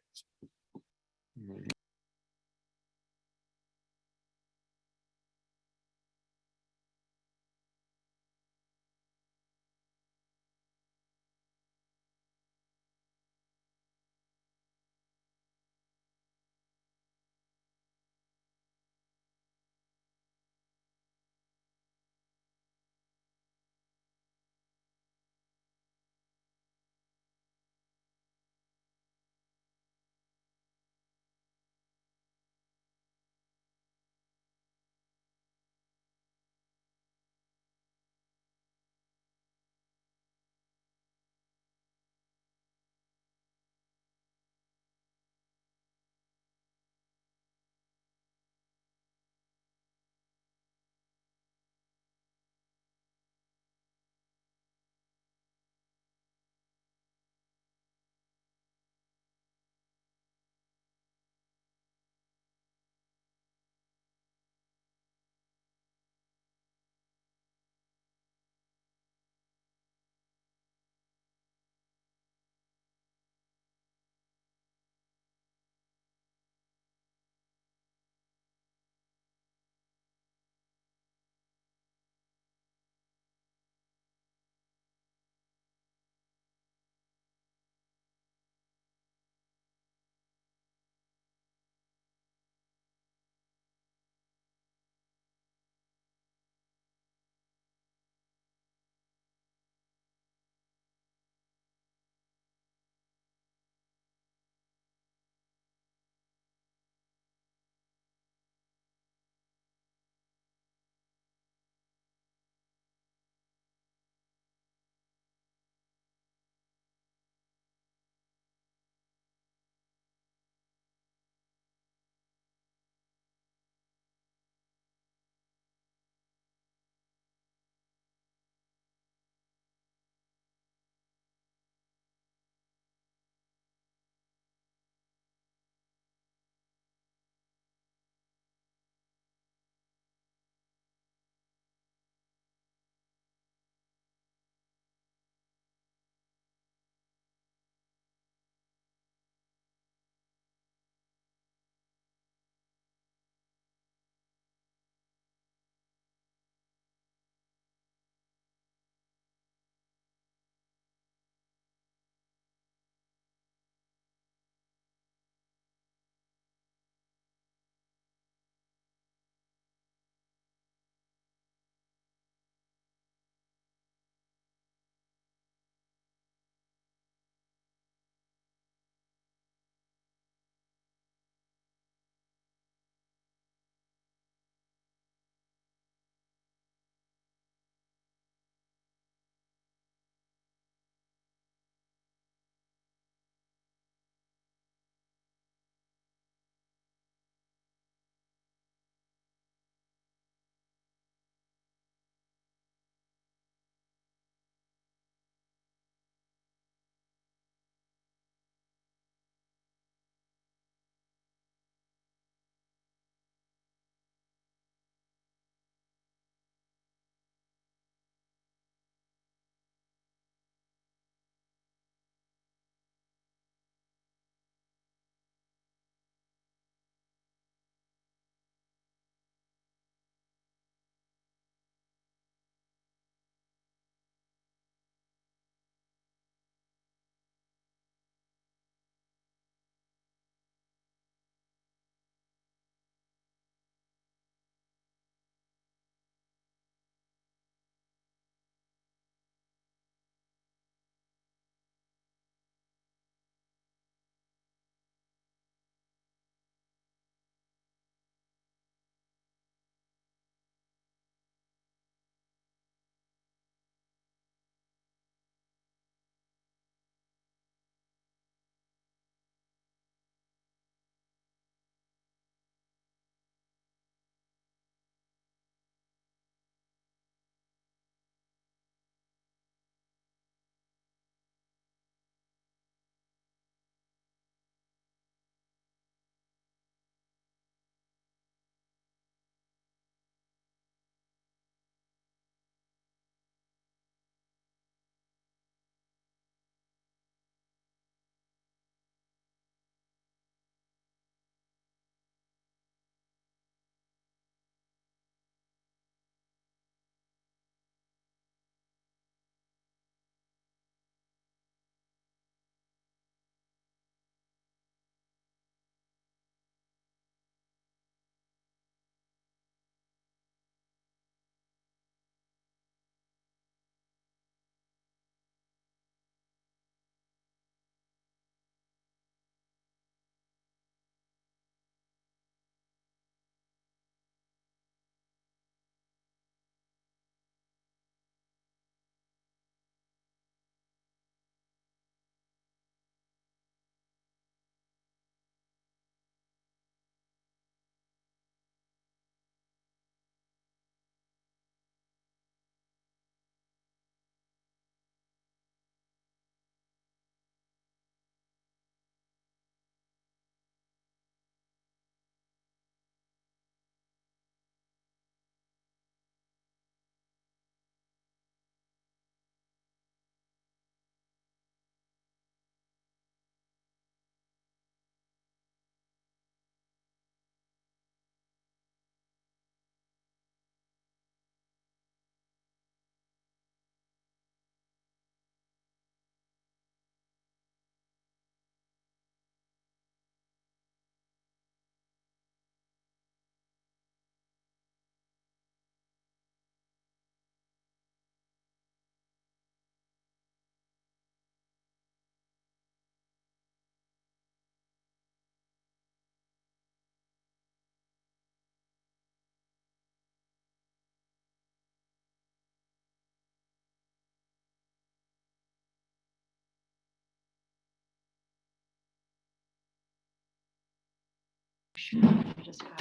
sure. I just got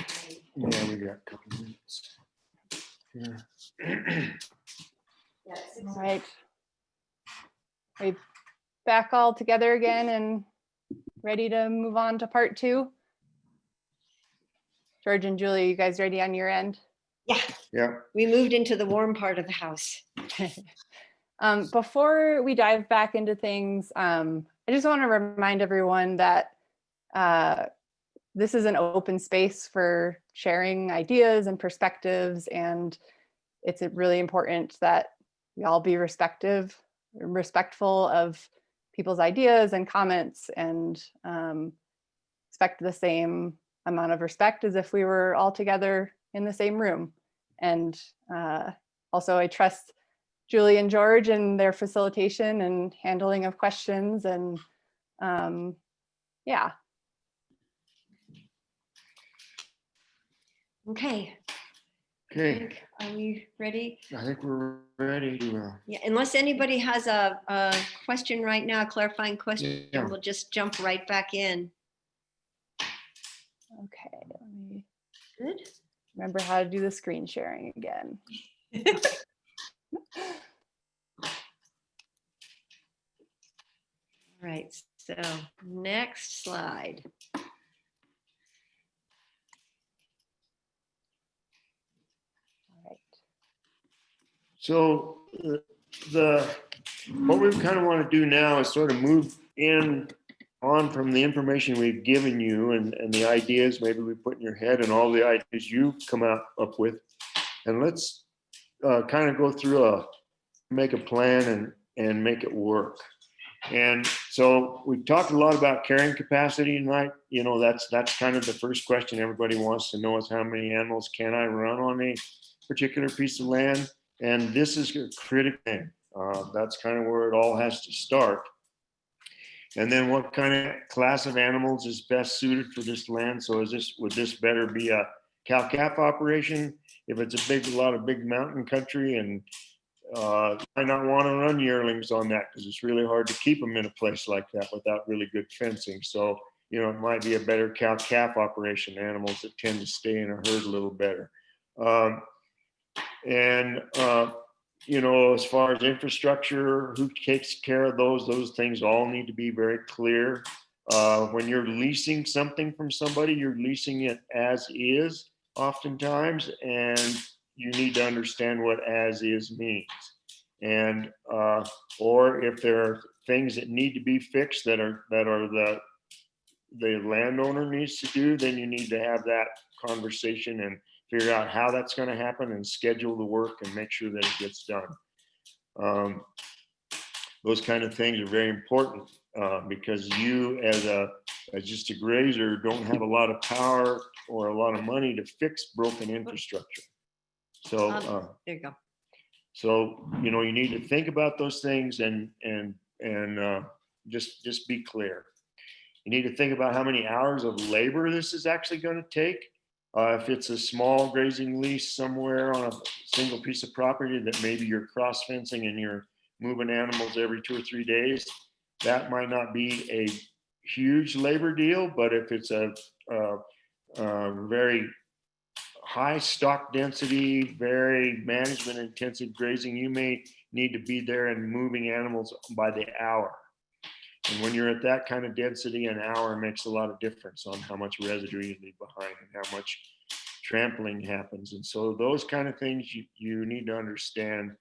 my- Yeah, we got a couple minutes. Yeah. All right. Are we back all together again and ready to move on to part 2? George and Julie, you guys ready on your end? Yeah, Yeah. we moved into the warm part of the house. Before we dive back into things, I just want to remind everyone that this is an open space for sharing ideas and perspectives, and it's really important that we all be respectful of people's ideas and comments, and expect the same amount of respect as if we were all together in the same room. And also, I trust Julie and George in their facilitation and handling of questions, and yeah. Okay. Okay, Are we ready? I think we're ready to, Yeah, unless anybody has a question right now, a clarifying question, Yeah. we'll just jump right back in. Okay, let me Good. remember how to do the screen sharing again. All right, so next slide. All right. so what we kind of want to do now is sort of move on from the information we've given you and the ideas maybe we put in your head and all the ideas you've come up with. And let's kind of go through make a plan and make it work. And so we've talked a lot about carrying capacity tonight. You know, that's kind of the first question everybody wants to know is how many animals can I run on a particular piece of land? And this is a critical thing. That's kind of where it all has to start. And then what kind of class of animals is best suited for this land? So would this better be a cow-calf operation? If it's a lot of big mountain country, and might not want to run yearlings on that because it's really hard to keep them in a place like that without really good fencing. So, you know, it might be a better cow-calf operation, animals that tend to stay in a herd a little better. You know, as far as infrastructure, who takes care of those things all need to be very clear. When you're leasing something from somebody, you're leasing it as is oftentimes, and you need to understand what as is means. And or if there are things that need to be fixed that are the landowner needs to do, then you need to have that conversation and figure out how that's going to happen and schedule the work and make sure that it gets done. Those kind of things are very important because you as just a grazer don't have a lot of power or a lot of money to fix broken infrastructure. So there you go. So, you know, you need to think about those things and just be clear. You need to think about how many hours of labor this is actually going to take. If it's a small grazing lease somewhere on a single piece of property that maybe you're cross fencing and you're moving animals every 2 or 3 days, that might not be a huge labor deal. But if it's a very high stock density, very management intensive grazing, you may need to be there and moving animals by the hour. And when you're at that kind of density, an hour makes a lot of difference on how much residue you leave behind and how much trampling happens. And so those kind of things you need to understand,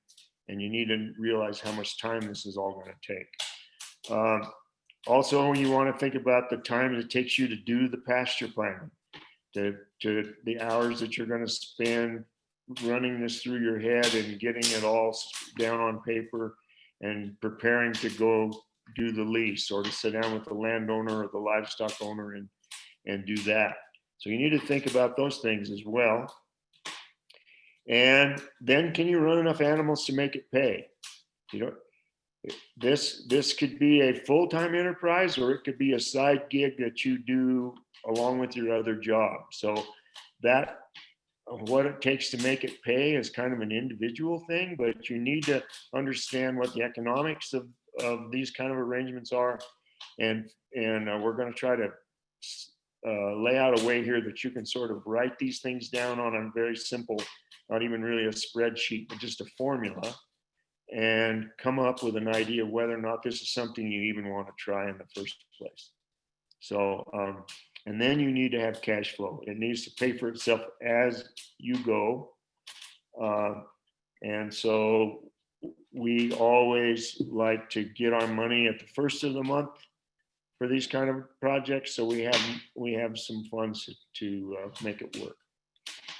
and you need to realize how much time this is all going to take. Also, you want to think about the time it takes you to do the pasture planning, to the hours that you're going to spend running this through your head and getting it all down on paper and preparing to go do the lease or to sit down with the landowner or the livestock owner and do that. So you need to think about those things as well. And then can you run enough animals to make it pay? You know, this could be a full-time enterprise or it could be a side gig that you do along with your other job. So that what it takes to make it pay is kind of an individual thing, but you need to understand what the economics of these kind of arrangements are. And we're going to try to lay out a way here that you can sort of write these things down on a very simple, not even really a spreadsheet, but just a formula, and come up with an idea of whether or not this is something you even want to try in the first place. So, and then you need to have cash flow. It needs to pay for itself as you go. And so we always like to get our money at the first of the month for these kind of projects. So we have some funds to make it work.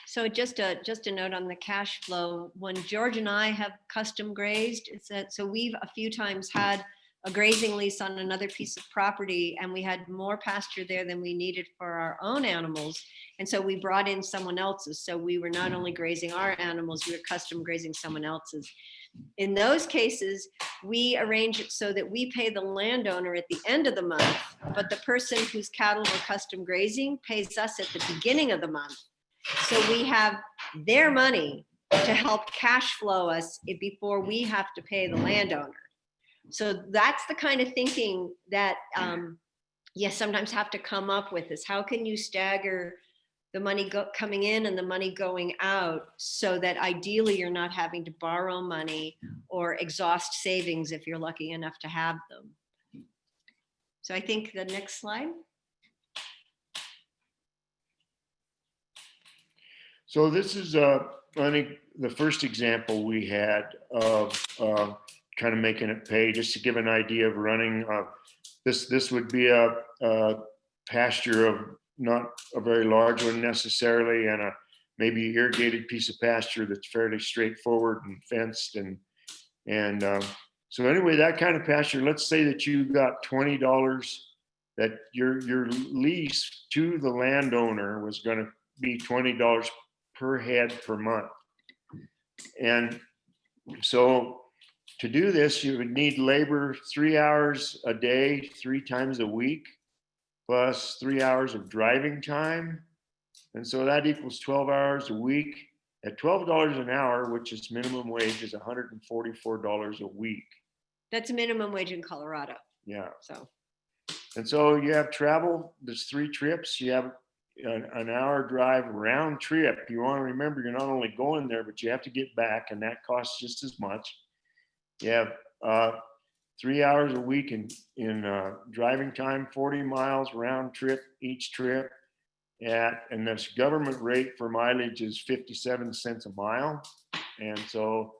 So just a note on the cash flow, when George and I have custom grazed, it's that, so we've a few times had a grazing lease on another piece of property, and we had more pasture there than we needed for our own animals. And so we brought in someone else's. So we were not only grazing our animals, we were custom grazing someone else's. In those cases, we arrange it so that we pay the landowner at the end of the month, but the person whose cattle were custom grazing pays us at the beginning of the month. So we have their money to help cash flow us before we have to pay the landowner. So that's the kind of thinking that you sometimes have to come up with, is how can you stagger the money coming in and the money going out so that ideally you're not having to borrow money or exhaust savings if you're lucky enough to have them. So I think the next slide. So this is, I think, the first example we had of kind of making it pay, just to give an idea of running. This would be a pasture of not a very large one necessarily, and a maybe irrigated piece of pasture that's fairly straightforward and fenced. And so anyway, that kind of pasture, let's say that you got $20, that your lease to the landowner was going to be $20 per head per month. And so to do this, you would need labor 3 hours a day, 3 times a week, plus 3 hours of driving time. And so that equals 12 hours a week. At $12 an hour, which is minimum wage, is $144 a week. That's minimum wage in Colorado. Yeah. So. And so you have travel, there's 3 trips. You have an hour drive round trip. You want to remember, you're not only going there, but you have to get back, and that costs just as much. You have 3 hours a week in driving time, 40 miles round trip each trip. And this government rate for mileage is 57 cents a mile. And so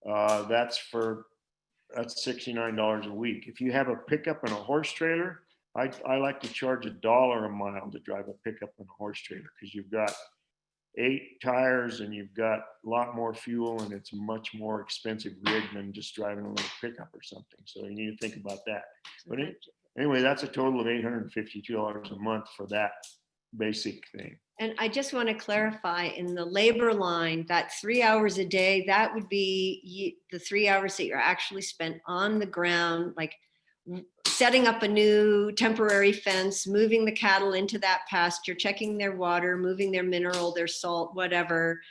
that's $69 a week. If you have a pickup and a horse trailer, I like to charge $1 a mile to drive a pickup and a horse trailer, because you've got 8 tires and you've got a lot more fuel, and it's a much more expensive rig than just driving a little pickup or something. So you need to think about that. But anyway, that's a total of $852 a month for that basic thing. And I just want to clarify, in the labor line, that 3 hours a day, that would be the 3 hours that you're actually spent on the ground, like setting up a new temporary fence, moving the cattle into that pasture, checking their water, moving their mineral, their salt, whatever,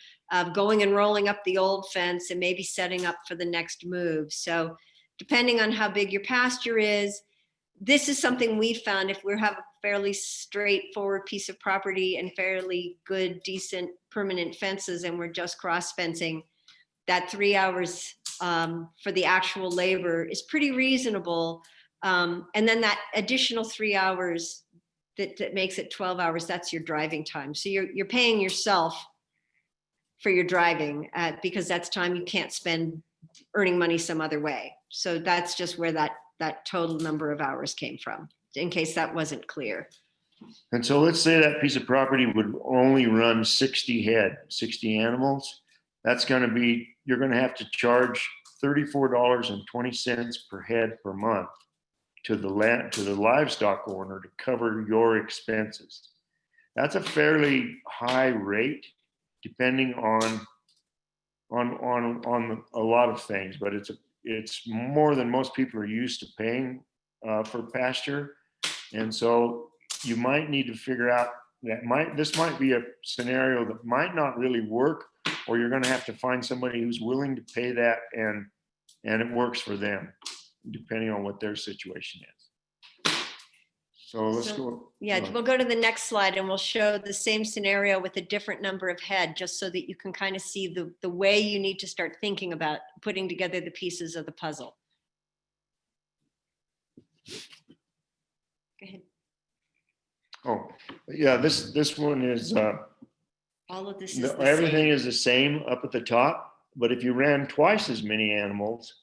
going and rolling up the old fence and maybe setting up for the next move. So depending on how big your pasture is, this is something we found, if we have a fairly straightforward piece of property and fairly good, decent, permanent fences, and we're just cross fencing, that 3 hours for the actual labor is pretty reasonable. And then that additional 3 hours that makes it 12 hours, that's your driving time. So you're paying yourself for your driving because that's time you can't spend earning money some other way. So that's just where that total number of hours came from, in case that wasn't clear. And so let's say that piece of property would only run 60 animals. That's going to be, you're going to have to charge $34.20 per head per month to the livestock owner to cover your expenses. That's a fairly high rate, depending on a lot of things, but it's more than most people are used to paying for pasture. And so you might need to figure out this might be a scenario that might not really work, or you're going to have to find somebody who's willing to pay that and it works for them, depending on what their situation is. So let's So- go. Yeah, we'll go to the next slide and we'll show the same scenario with a different number of head, just so that you can kind of see the way you need to start thinking about putting together the pieces of the puzzle. Go ahead. Oh, yeah, this one is, All of this is no, the everything same. is the same up at the top, but if you ran twice as many animals,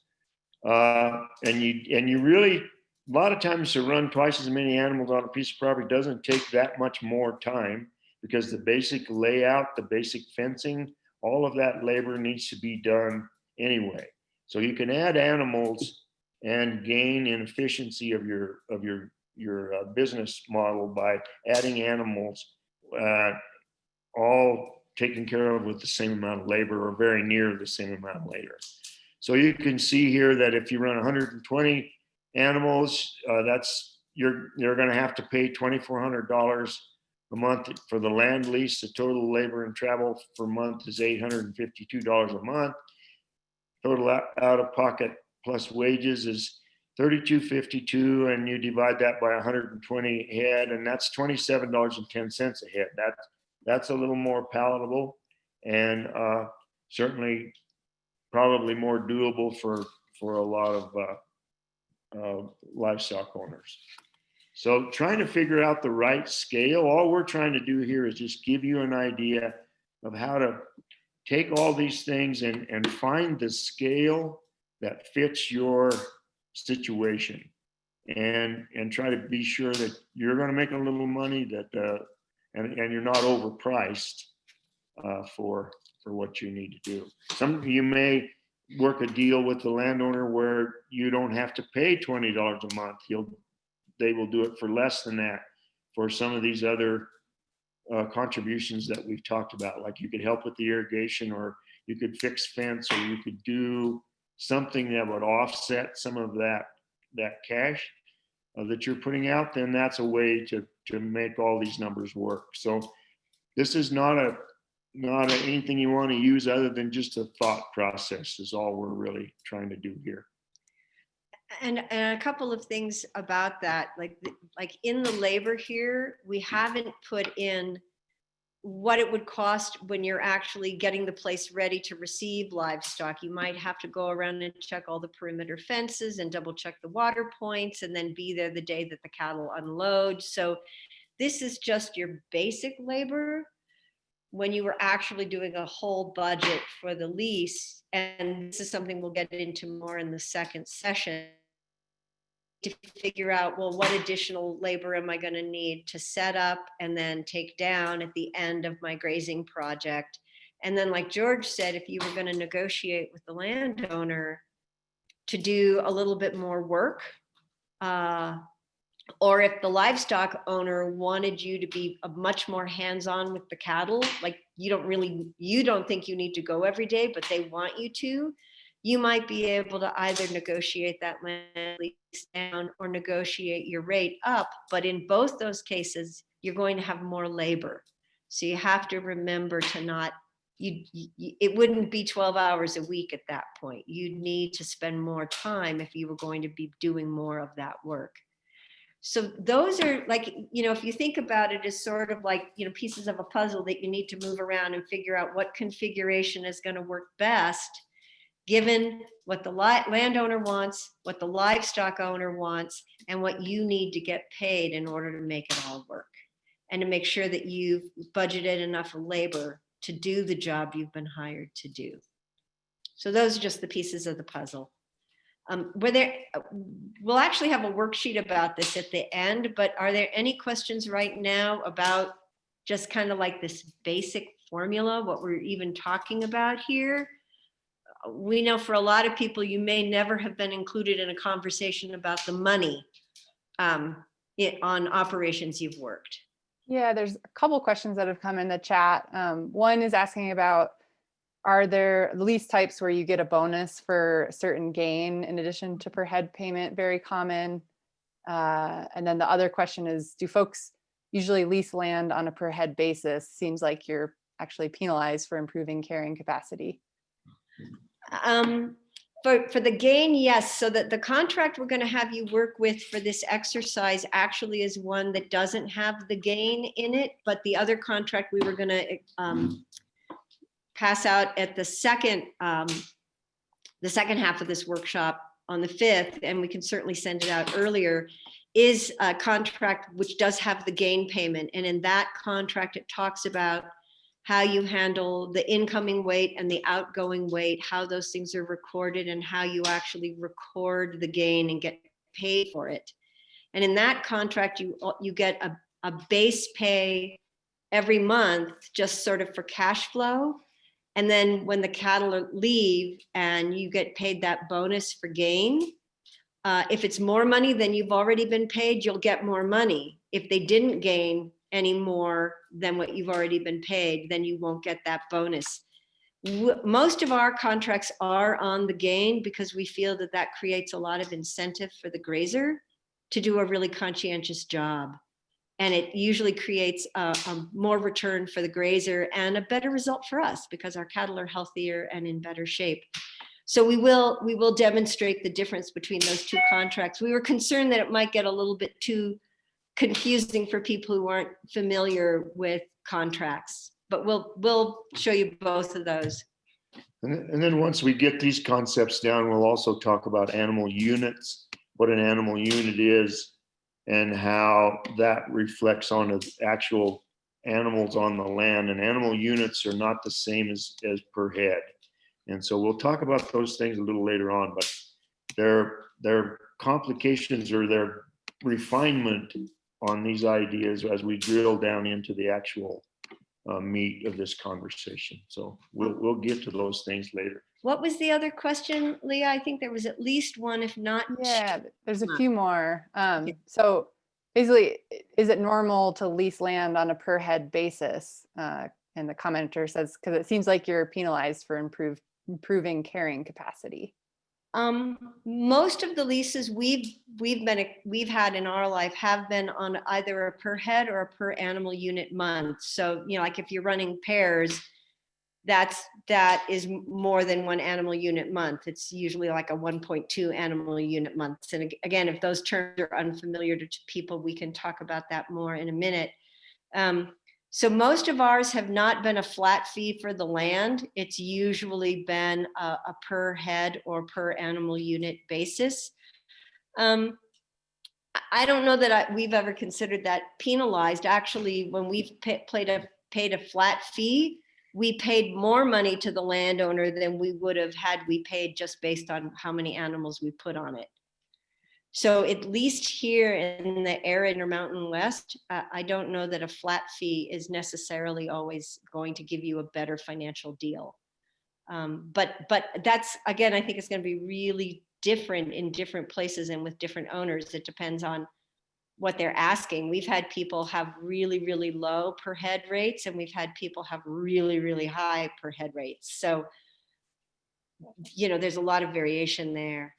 and you really, a lot of times to run twice as many animals on a piece of property doesn't take that much more time, because the basic layout, the basic fencing, all of that labor needs to be done anyway. So you can add animals and gain in efficiency of your business model by adding animals, all taken care of with the same amount of labor or very near the same amount of labor. So you can see here that if you run 120 animals, you're going to have to pay $2,400 a month for the land lease. The total labor and travel per month is $852 a month. Total out of pocket plus wages is $32.52, and you divide that by 120 head, and that's $27.10 a head. That's a little more palatable, and certainly probably more doable for a lot of livestock owners. So trying to figure out the right scale, all we're trying to do here is just give you an idea of how to take all these things and find the scale that fits your situation, and try to be sure that you're going to make a little money, that and you're not overpriced for what you need to do. Some of you may work a deal with the landowner where you don't have to pay $20 a month. They will do it for less than that for some of these other contributions that we've talked about. Like you could help with the irrigation, or you could fix fence, or you could do something that would offset some of that cash that you're putting out. Then that's a way to make all these numbers work. So this is not anything you want to use other than just a thought process is all we're really trying to do here. And a couple of things about that, like in the labor here, we haven't put in what it would cost when you're actually getting the place ready to receive livestock. You might have to go around and check all the perimeter fences and double check the water points, and then be there the day that the cattle unload. So this is just your basic labor. When you were actually doing a whole budget for the lease, and this is something we'll get into more in the second session, to figure out, well, what additional labor am I going to need to set up and then take down at the end of my grazing project. And then, like George said, if you were going to negotiate with the landowner to do a little bit more work, or if the livestock owner wanted you to be much more hands-on with the cattle, like you don't think you need to go every day, but they want you to, you might be able to either negotiate that land lease down or negotiate your rate up. But in both those cases, you're going to have more labor. So you have to remember to not, it wouldn't be 12 hours a week at that point. You'd need to spend more time if you were going to be doing more of that work. So those are like, if you think about it as sort of like, pieces of a puzzle that you need to move around and figure out what configuration is going to work best, given what the landowner wants, what the livestock owner wants, and what you need to get paid in order to make it all work. And to make sure that you've budgeted enough labor to do the job you've been hired to do. So those are just the pieces of the puzzle. We'll actually have a worksheet about this at the end, but are there any questions right now about just kind of like this basic formula, what we're even talking about here? We know for a lot of people, you may never have been included in a conversation about the money on operations you've worked. Yeah, there's a couple questions that have come in the chat. One is asking about, are there lease types where you get a bonus for certain gain in addition to per head payment? Very common. And then the other question is, do folks usually lease land on a per head basis? Seems like you're actually penalized for improving carrying capacity. For the gain, yes. So that the contract we're going to have you work with for this exercise actually is one that doesn't have the gain in it, but the other contract we were going to pass out at the second half of this workshop on the 5th, and we can certainly send it out earlier, is a contract which does have the gain payment. And in that contract, it talks about how you handle the incoming weight and the outgoing weight, how those things are recorded, and how you actually record the gain and get paid for it. And in that contract, you get a base pay every month, just sort of for cash flow. And then when the cattle leave and you get paid that bonus for gain, if it's more money than you've already been paid, you'll get more money. If they didn't gain any more than what you've already been paid, then you won't get that bonus. Most of our contracts are on the gain because we feel that that creates a lot of incentive for the grazer to do a really conscientious job. And it usually creates a more return for the grazer and a better result for us because our cattle are healthier and in better shape. So we will demonstrate the difference between those two contracts. We were concerned that it might get a little bit too confusing for people who aren't familiar with contracts, but we'll show you both of those. And then once we get these concepts down, we'll also talk about animal units, what an animal unit is, and how that reflects on the actual animals on the land. And animal units are not the same as per head. And so we'll talk about those things a little later on, but their complications or their refinement on these ideas as we drill down into the actual meat of this conversation. So we'll get to those things later. What was the other question, Leah? I think there was at least one, if not. Yeah, there's a few more. So basically, is it normal to lease land on a per head basis? And the commenter says, because it seems like you're penalized for improving carrying capacity. Most of the leases we've had in our life have been on either a per head or a per animal unit month. So, like if you're running pairs, that is more than one animal unit month. It's usually like a 1.2 animal unit month. And again, if those terms are unfamiliar to people, we can talk about that more in a minute. So most of ours have not been a flat fee for the land. It's usually been a per head or per animal unit basis. I don't know that we've ever considered that penalized. Actually, when we've paid a flat fee, we paid more money to the landowner than we would have had we paid just based on how many animals we put on it. So at least here in the arid Intermountain West, I don't know that a flat fee is necessarily always going to give you a better financial deal. But that's, again, I think it's going to be really different in different places and with different owners. It depends on what they're asking. We've had people have really, really low per head rates, and we've had people have really, really high per head rates. So, there's a lot of variation there.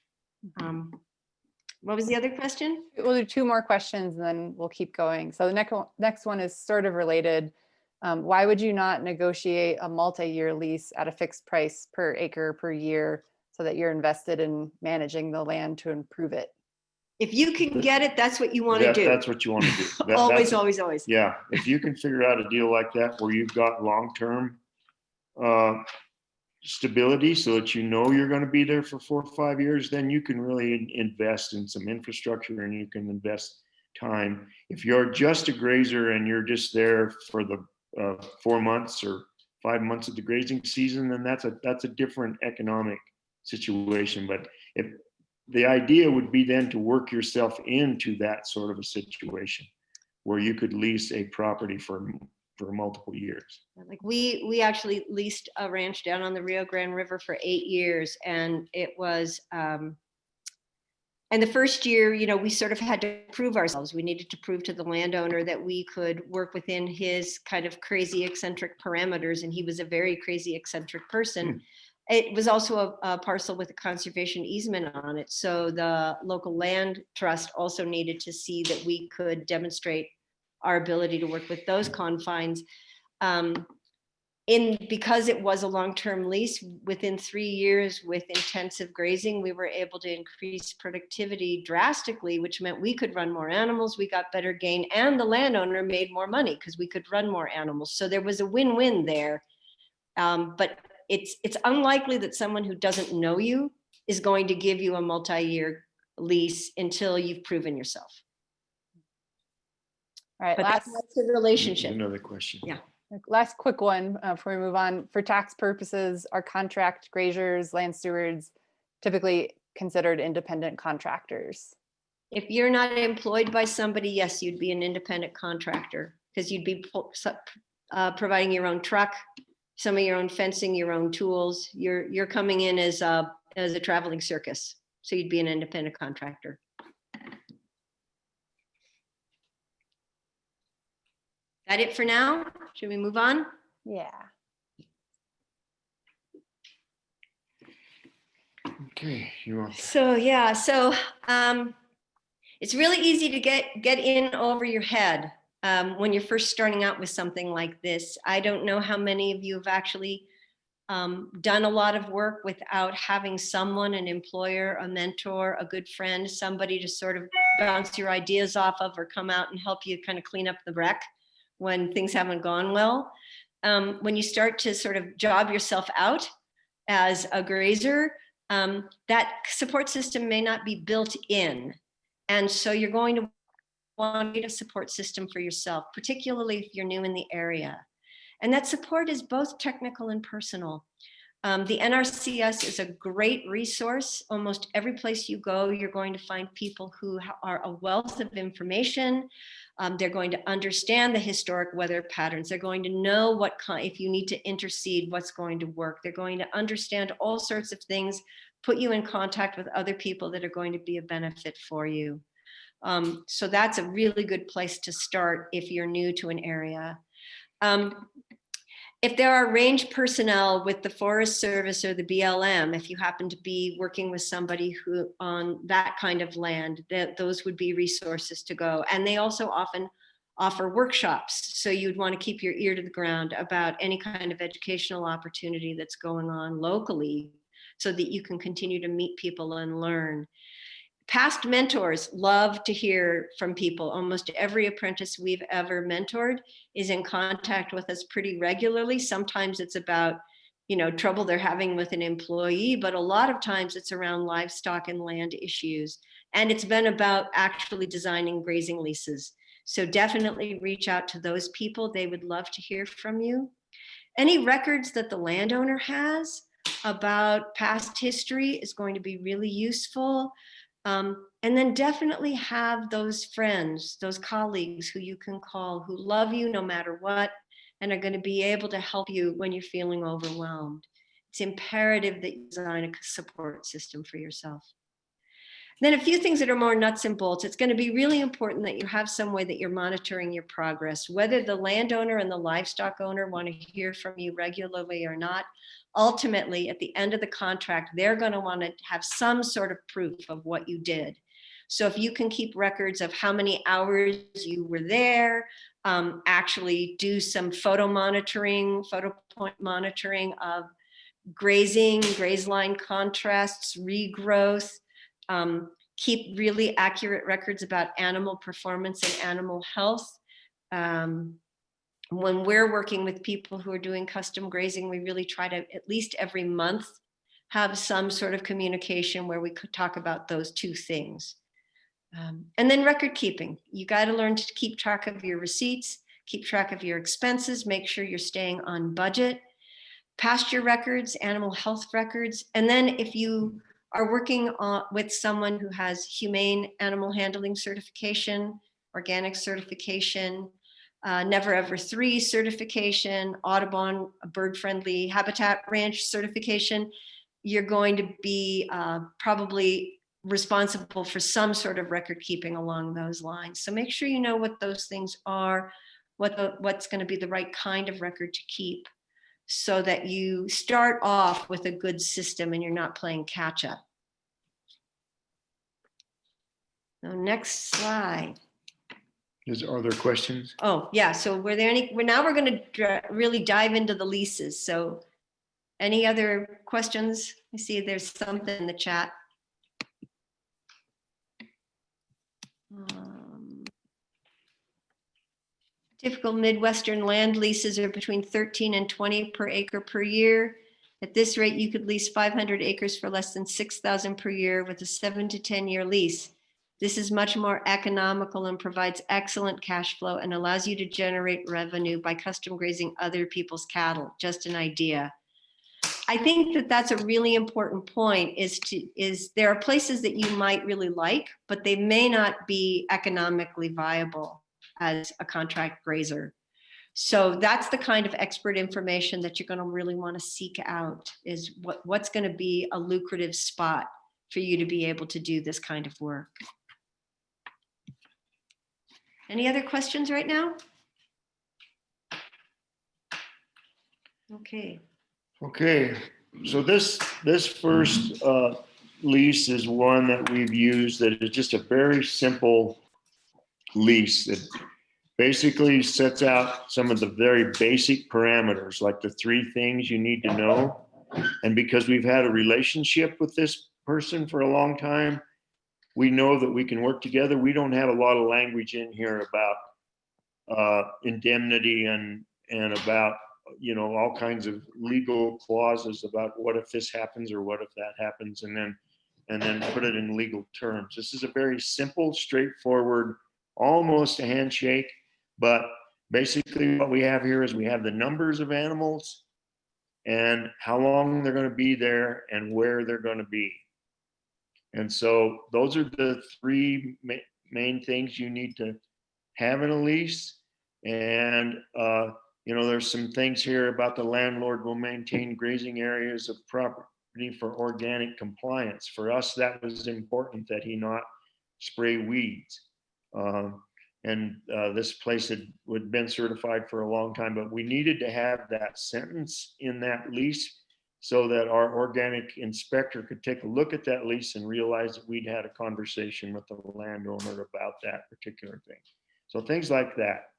What was the other question? We'll do two more questions and then we'll keep going. So the next one is sort of related. Why would you not negotiate a multi-year lease at a fixed price per acre per year so that you're invested in managing the land to improve it? If you can get it, that's what you want to do. That's what you want to do. Always, always, always. Yeah, if you can figure out a deal like that where you've got long-term stability so that you're going to be there for 4 or 5 years, then you can really invest in some infrastructure and you can invest time. If you're just a grazer and you're just there for the 4 months or 5 months of the grazing season, then that's a different economic situation. But if the idea would be then to work yourself into that sort of a situation where you could lease a property for multiple years. Like we actually leased a ranch down on the Rio Grande River for 8 years, and it was and the first year, we sort of had to prove ourselves. We needed to prove to the landowner that we could work within his kind of crazy eccentric parameters, and he was a very crazy eccentric person. It was also a parcel with a conservation easement on it, so the local land trust also needed to see that we could demonstrate our ability to work with those confines. because it was a long-term lease, within 3 years with intensive grazing, we were able to increase productivity drastically, which meant we could run more animals, we got better gain, and the landowner made more money because we could run more animals. So there was a win-win there. But it's unlikely that someone who doesn't know you is going to give you a multi-year lease until you've proven yourself. All right, But last, that's the relationship. Another question. Yeah. last quick one before we move on. For tax purposes, are contract grazers, land stewards typically considered independent contractors? If you're not employed by somebody, yes, you'd be an independent contractor because you'd be providing your own truck, some of your own fencing, your own tools. You're coming in as a traveling circus. So you'd be an independent contractor. That it for now? Should we move on? Yeah. Okay, you want So yeah, it's really easy to get in over your head when you're first starting out with something like this. I don't know how many of you have actually done a lot of work without having someone, an employer, a mentor, a good friend, somebody to sort of bounce your ideas off of or come out and help you kind of clean up the wreck when things haven't gone well. When you start to sort of job yourself out as a grazer, that support system may not be built in. And so you're going to want to get a support system for yourself, particularly if you're new in the area. And that support is both technical and personal. The NRCS is a great resource. Almost every place you go, you're going to find people who are a wealth of information. They're going to understand the historic weather patterns. They're going to know what if you need to intercede, what's going to work. They're going to understand all sorts of things, put you in contact with other people that are going to be a benefit for you. So that's a really good place to start if you're new to an area. If there are range personnel with the Forest Service or the BLM, if you happen to be working with somebody who on that kind of land, those would be resources to go. And they also often offer workshops. So you'd want to keep your ear to the ground about any kind of educational opportunity that's going on locally so that you can continue to meet people and learn. Past mentors love to hear from people. Almost every apprentice we've ever mentored is in contact with us pretty regularly. Sometimes it's about, trouble they're having with an employee, but a lot of times it's around livestock and land issues. And it's been about actually designing grazing leases. So definitely reach out to those people. They would love to hear from you. Any records that the landowner has about past history is going to be really useful. And then definitely have those friends, those colleagues who you can call, who love you no matter what, and are going to be able to help you when you're feeling overwhelmed. It's imperative that you design a support system for yourself. Then a few things that are more nuts and bolts. It's going to be really important that you have some way that you're monitoring your progress, whether the landowner and the livestock owner want to hear from you regularly or not. Ultimately, at the end of the contract, they're going to want to have some sort of proof of what you did. So if you can keep records of how many hours you were there, actually do some photo point monitoring of grazing, graze line contrasts, regrowth, keep really accurate records about animal performance and animal health. When we're working with people who are doing custom grazing, we really try to at least every month have some sort of communication where we could talk about those two things. And then record keeping. You got to learn to keep track of your receipts, keep track of your expenses, make sure you're staying on budget, pasture records, animal health records. And then if you are working with someone who has humane animal handling certification, organic certification, Never Ever 3 certification, Audubon bird-friendly habitat ranch certification, you're going to be probably responsible for some sort of record keeping along those lines. So make sure you know what those things are, what's going to be the right kind of record to keep, so that you start off with a good system and you're not playing catch up. So next slide. Are there questions? Oh, yeah. So were there any, now we're going to really dive into the leases. So any other questions? I see there's something in the chat. Typical Midwestern land leases are between 13 and 20 per acre per year. At this rate, you could lease 500 acres for less than 6,000 per year with a 7 to 10 year lease. This is much more economical and provides excellent cash flow and allows you to generate revenue by custom grazing other people's cattle. Just an idea. I think that that's a really important point is there are places that you might really like, but they may not be economically viable as a contract grazer. So that's the kind of expert information that you're going to really want to seek out, is what's going to be a lucrative spot for you to be able to do this kind of work. Any other questions right now? Okay. Okay, so this first lease is one that we've used that is just a very simple lease that basically sets out some of the very basic parameters, like the 3 things you need to know. And because we've had a relationship with this person for a long time, we know that we can work together. We don't have a lot of language in here about indemnity and about, you know, all kinds of legal clauses about what if this happens or what if that happens, and then put it in legal terms. This is a very simple, straightforward, almost a handshake, but basically what we have here is we have the numbers of animals and how long they're going to be there and where they're going to be. And so those are the 3 main things you need to have in a lease. And you know, there's some things here about the landlord will maintain grazing areas of property for organic compliance. For us, that was important, that he not spray weeds. This place had been certified for a long time, but we needed to have that sentence in that lease so that our organic inspector could take a look at that lease and realize that we'd had a conversation with the landowner about that particular thing. So things like that.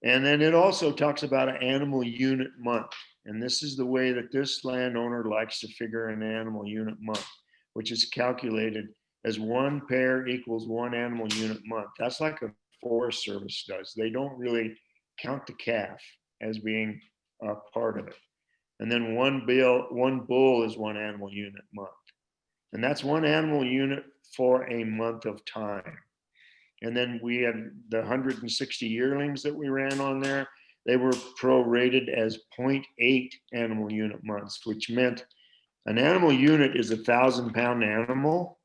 And then it also talks about an animal unit month. And this is the way that this landowner likes to figure an animal unit month, which is calculated as 1 pair equals 1 animal unit month. That's like a Forest Service does. They don't really count the calf as being a part of it. And then one bull is 1 animal unit month. And that's 1 animal unit for a month of time. And then we had the 160 yearlings that we ran on there. They were prorated as 0.8 animal unit months, which meant an animal unit is a 1,000-pound animal.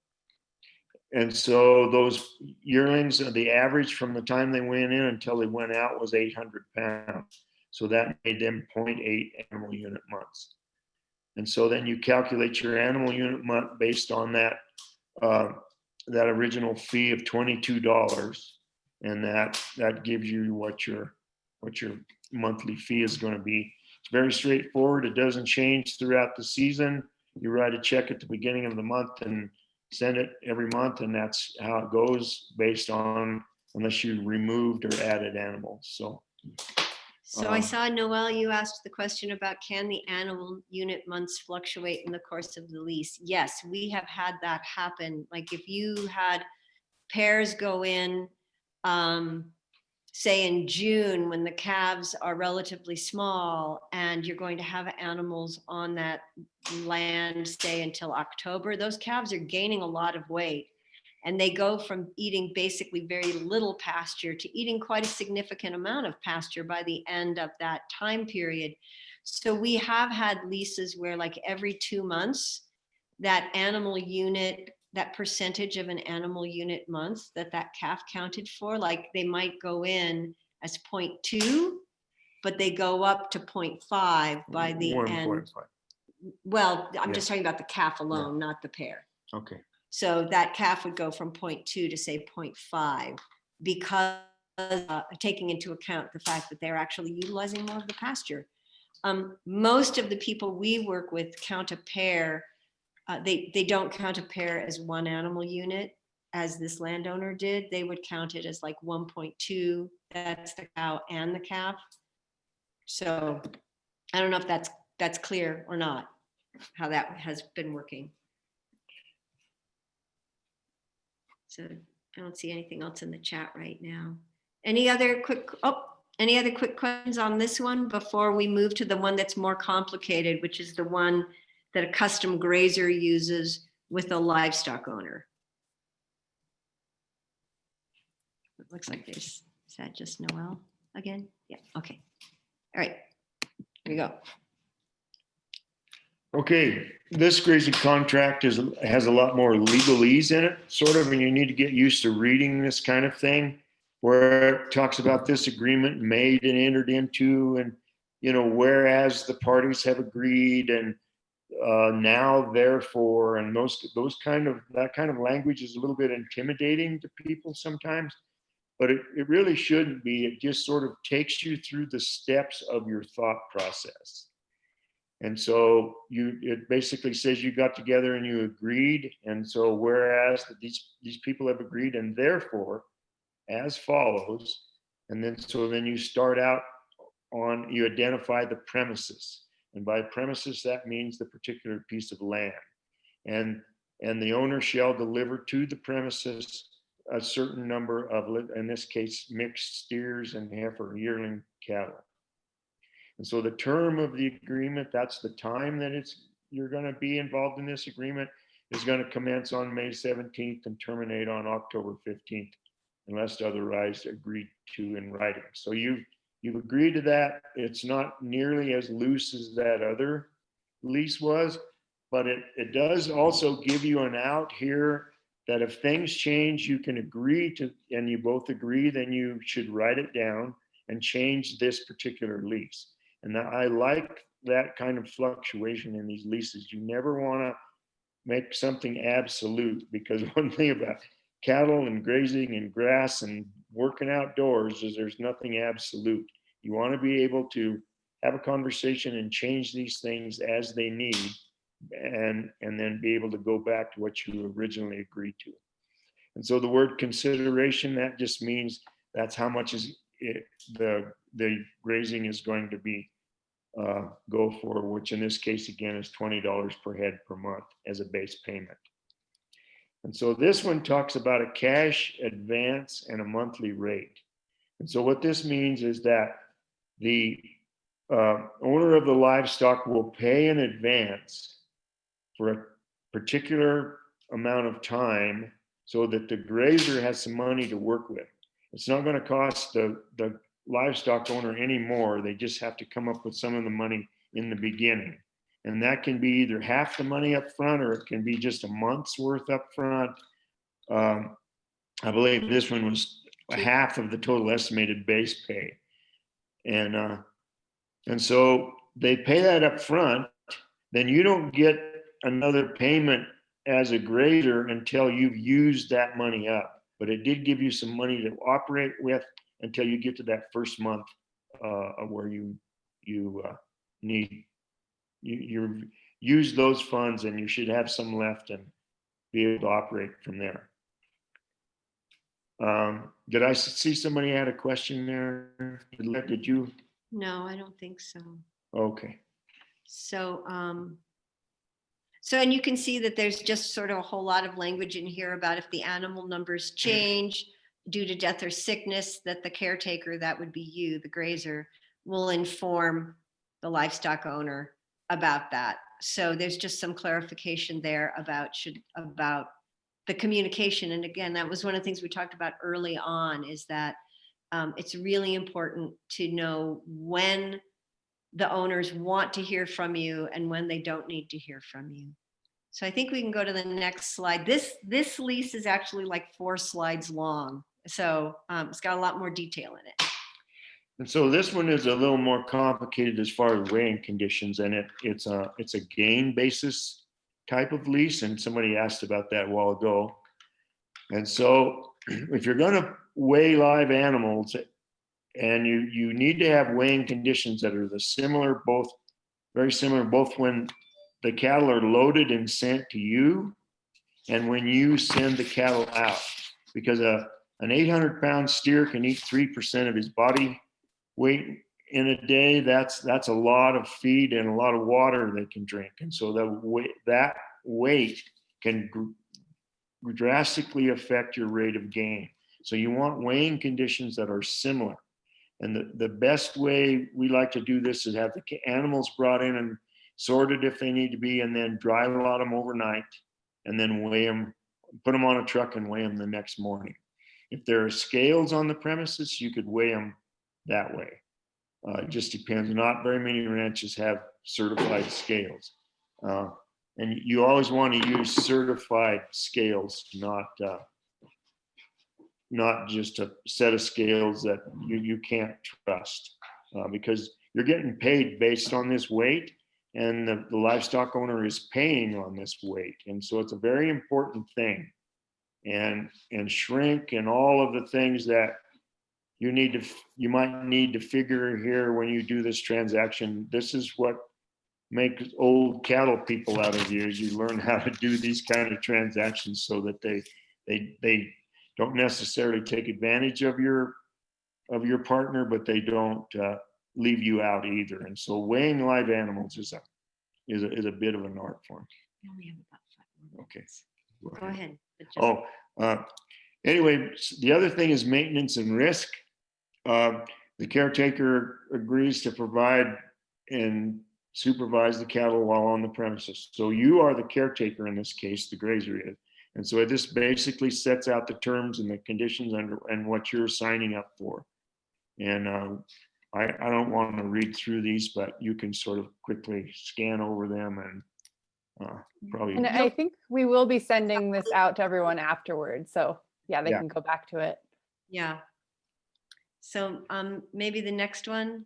And so those yearlings, the average from the time they went in until they went out was 800 pounds. So that made them 0.8 animal unit months. And so then you calculate your animal unit month based on that original fee of $22, and that gives you what your monthly fee is going to be. It's very straightforward. It doesn't change throughout the season. You write a check at the beginning of the month and send it every month, and that's how it goes, based on unless you removed or added animals. So I saw, Noel, you asked the question about, can the animal unit months fluctuate in the course of the lease? Yes, we have had that happen. Like if you had pairs go in, say in June, when the calves are relatively small and you're going to have animals on that land, say until October, those calves are gaining a lot of weight. And they go from eating basically very little pasture to eating quite a significant amount of pasture by the end of that time period. So we have had leases where, like, every 2 months, that animal unit, that percentage of an animal unit month that calf counted for, like they might go in as 0.2, but they go up to 0.5 by the 1.5. end. Well, I'm Yeah. just talking about the calf alone, not the pair. Okay. So that calf would go from 0.2 to say 0.5, because taking into account the fact that they're actually utilizing more of the pasture. Most of the people we work with count a pair. They don't count a pair as 1 animal unit. as this landowner did, they would count it as like 1.2. That's the cow and the calf. So I don't know if that's clear or not, how that has been working. So I don't see anything else in the chat right now. Any other quick questions on this one before we move to the one that's more complicated, which is the one that a custom grazer uses with a livestock owner? It looks like there's, is that just Noel again? Yeah, okay. All right, here we go. Okay, this grazing contract has a lot more legalese in it, sort of, and you need to get used to reading this kind of thing, where it talks about this agreement made and entered into, and, you know, whereas the parties have agreed, and now therefore, and that kind of language is a little bit intimidating to people sometimes, but it really shouldn't be. It just sort of takes you through the steps of your thought process. And so it basically says you got together and you agreed. And so whereas these people have agreed, and therefore as follows, and then you start out on, you identify the premises. And by premises, that means the particular piece of land. And the owner shall deliver to the premises a certain number of, in this case, mixed steers and heifer yearling cattle. And so the term of the agreement, that's the time that you're going to be involved in this agreement, is going to commence on May 17th and terminate on October 15th, unless otherwise agreed to in writing. So you've agreed to that. It's not nearly as loose as that other lease was, but it does also give you an out here that if things change, you can agree to, and you both agree, then you should write it down and change this particular lease. And I like that kind of fluctuation in these leases. You never want to make something absolute, because one thing about cattle and grazing and grass and working outdoors is there's nothing absolute. You want to be able to have a conversation and change these things as they need, and then be able to go back to what you originally agreed to. And so the word consideration, that just means that's how much the grazing is going to be go for, which in this case again is $20 per head per month as a base payment. And so this one talks about a cash advance and a monthly rate. And so what this means is that the owner of the livestock will pay in advance for a particular amount of time so that the grazer has some money to work with. It's not going to cost the livestock owner any more. They just have to come up with some of the money in the beginning. And that can be either half the money up front, or it can be just a month's worth up front. I believe this one was half of the total estimated base pay. And so they pay that up front, then you don't get another payment as a grazer until you've used that money up. But it did give you some money to operate with until you get to that first month where you use those funds, and you should have some left and be able to operate from there. Did I see somebody had a question there? Did you? No, I don't think so. Okay. So, and you can see that there's just sort of a whole lot of language in here about if the animal numbers change due to death or sickness, that the caretaker, that would be you, the grazer, will inform the livestock owner about that. So there's just some clarification there about the communication. And again, that was one of the things we talked about early on, is that it's really important to know when the owners want to hear from you and when they don't need to hear from you. So I think we can go to the next slide. This lease is actually like 4 slides long. So it's got a lot more detail in it. And so this one is a little more complicated as far as weighing conditions, and it's a gain basis type of lease. And somebody asked about that a while ago. And so if you're going to weigh live animals, and you need to have weighing conditions that are very similar, both when the cattle are loaded and sent to you, and when you send the cattle out, because an 800-pound steer can eat 3% of his body weight in a day. That's a lot of feed and a lot of water they can drink, and so that weight can drastically affect your rate of gain. So you want weighing conditions that are similar. And the best way we like to do this is have the animals brought in and sorted if they need to be, and then dry lot them overnight, and then weigh them, put them on a truck and weigh them the next morning. If there are scales on the premises, you could weigh them that way. It just depends. Not very many ranches have certified scales. And you always want to use certified scales, not just a set of scales that you can't trust, because you're getting paid based on this weight, and the livestock owner is paying on this weight. And so it's a very important thing. And shrink and all of the things that you might need to figure here when you do this transaction. This is what makes old cattle people out of you, is you learn how to do these kind of transactions so that they don't necessarily take advantage of your partner, but they don't leave you out either. And so weighing live animals is a bit of an art form. We only have about 5 more Okay. minutes. Go ahead. Anyway, the other thing is maintenance and risk. The caretaker agrees to provide and supervise the cattle while on the premises. So you are the caretaker in this case, the grazer is. And so this basically sets out the terms and the conditions and what you're signing up for. And I don't want to read through these, but you can sort of quickly scan over them and probably. And I think we will be sending this out to everyone afterwards. So yeah, they can go back to it. Yeah. So maybe the next one.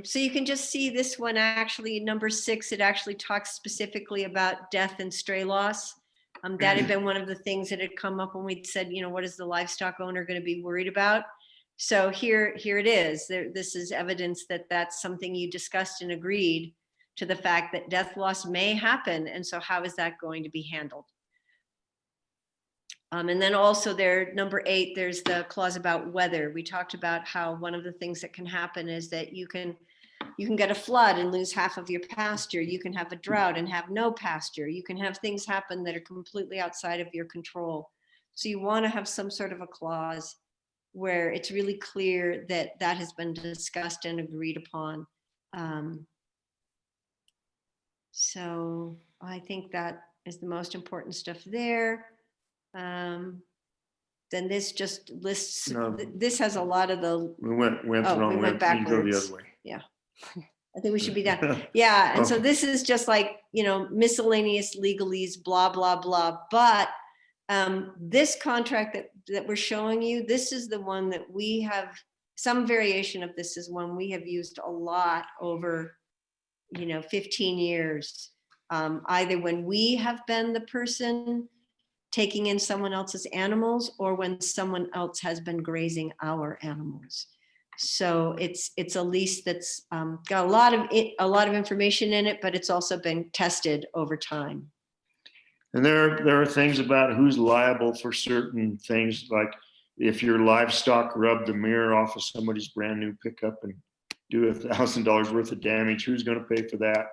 So you can just see this one, actually, number 6, it actually talks specifically about death and stray loss. That had been one of the things that had come up when we'd said, what is the livestock owner going to be worried about? So here it is. This is evidence that that's something you discussed and agreed to, the fact that death loss may happen. And so how is that going to be handled? And then also there, number 8, there's the clause about weather. We talked about how one of the things that can happen is that you can get a flood and lose half of your pasture. You can have a drought and have no pasture. You can have things happen that are completely outside of your control. So you want to have some sort of a clause where it's really clear that that has been discussed and agreed upon. So I think that is the most important stuff there. Then this just lists, this has a lot of the. We went we went backwards. Go the backwards. other way. Yeah. I think we should be done. Yeah. And so this is just like, miscellaneous legalese, blah, blah, blah. But this contract that we're showing you, this is the one that we have, some variation of this is one we have used a lot over, 15 years. Either when we have been the person taking in someone else's animals, or when someone else has been grazing our animals. So it's a lease that's got a lot of information in it, but it's also been tested over time. And there are things about who's liable for certain things, like if your livestock rubbed the mirror off of somebody's brand new pickup and do $1,000 worth of damage, who's going to pay for that?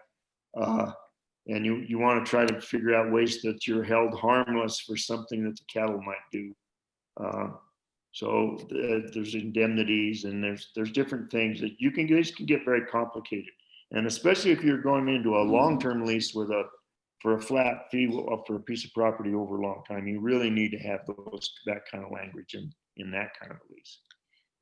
And you want to try to figure out ways that you're held harmless for something that the cattle might do. So there's indemnities, and there's different things that these can get very complicated. And especially if you're going into a long-term lease for a flat fee for a piece of property over a long time, you really need to have that kind of language in that kind of lease.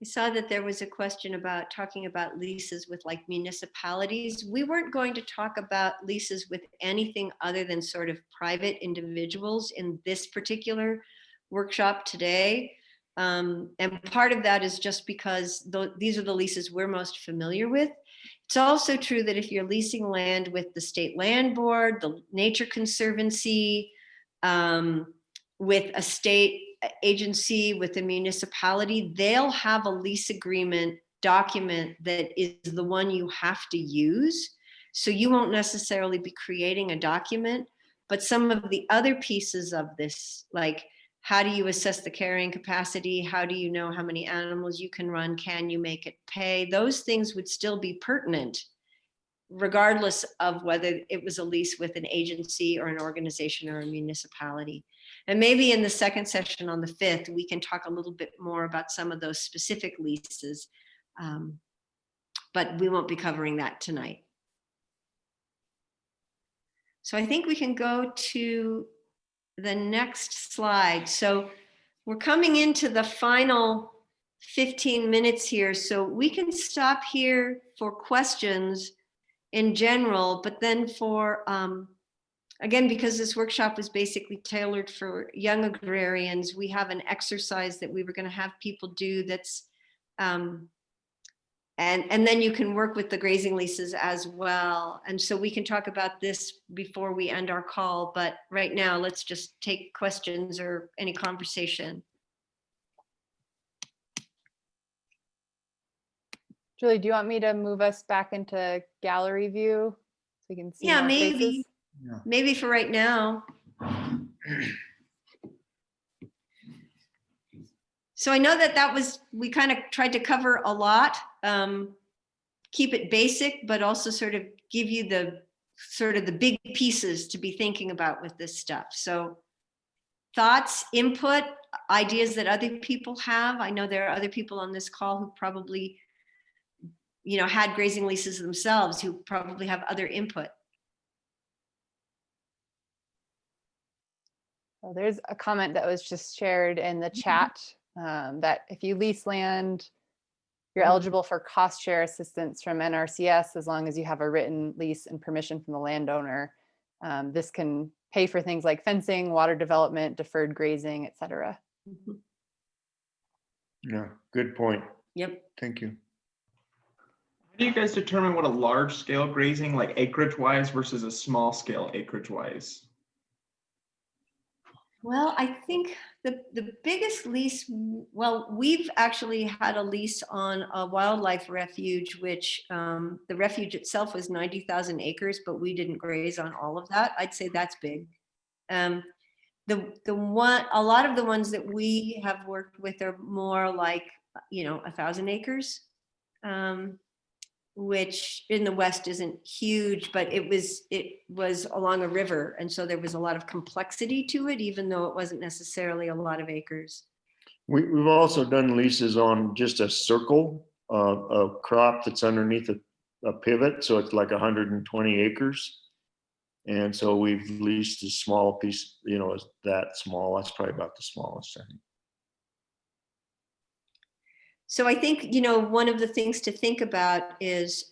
I saw that there was a question about talking about leases with like municipalities. We weren't going to talk about leases with anything other than sort of private individuals in this particular workshop today. And part of that is just because these are the leases we're most familiar with. It's also true that if you're leasing land with the State Land Board, the Nature Conservancy, with a state agency, with a municipality, they'll have a lease agreement document that is the one you have to use. So you won't necessarily be creating a document, But some of the other pieces of this, like how do you assess the carrying capacity? How do you know how many animals you can run? Can you make it pay? Those things would still be pertinent, regardless of whether it was a lease with an agency or an organization or a municipality. And maybe in the second session on the 5th, we can talk a little bit more about some of those specific leases, but we won't be covering that tonight. So I think we can go to the next slide. So we're coming into the final 15 minutes here, so we can stop here for questions in general, but then for, again, because this workshop was basically tailored for young agrarians, we have an exercise that we were going to have people do that's, and then you can work with the grazing leases as well. And so we can talk about this before we end our call, but right now let's just take questions or any conversation. Julie, do you want me to move us back into gallery view so we can see Yeah, more maybe. faces? Yeah. Maybe for right now. So I know that was, we kind of tried to cover a lot, keep it basic, but also sort of give you the big pieces to be thinking about with this stuff. So thoughts, input, ideas that other people have. I know there are other people on this call who probably, you know, had grazing leases themselves, who probably have other input. So there's a comment that was just shared in the chat that if you lease land, you're eligible for cost share assistance from NRCS as long as you have a written lease and permission from the landowner. This can pay for things like fencing, water development, deferred grazing, etc. Yeah, good point. Yep. Thank you. How do you guys determine what a large scale grazing, like acreage wise, versus a small scale acreage wise? Well, I think the biggest lease, well, we've actually had a lease on a wildlife refuge, which the refuge itself was 90,000 acres, but we didn't graze on all of that. I'd say that's big. A lot of the ones that we have worked with are more like, 1,000 acres, which in the West isn't huge, but it was along a river. And so there was a lot of complexity to it, even though it wasn't necessarily a lot of acres. We've also done leases on just a circle, a crop that's underneath a pivot. So it's like 120 acres. And so we've leased a small piece, as that small. That's probably about the smallest, I think. So I think, one of the things to think about is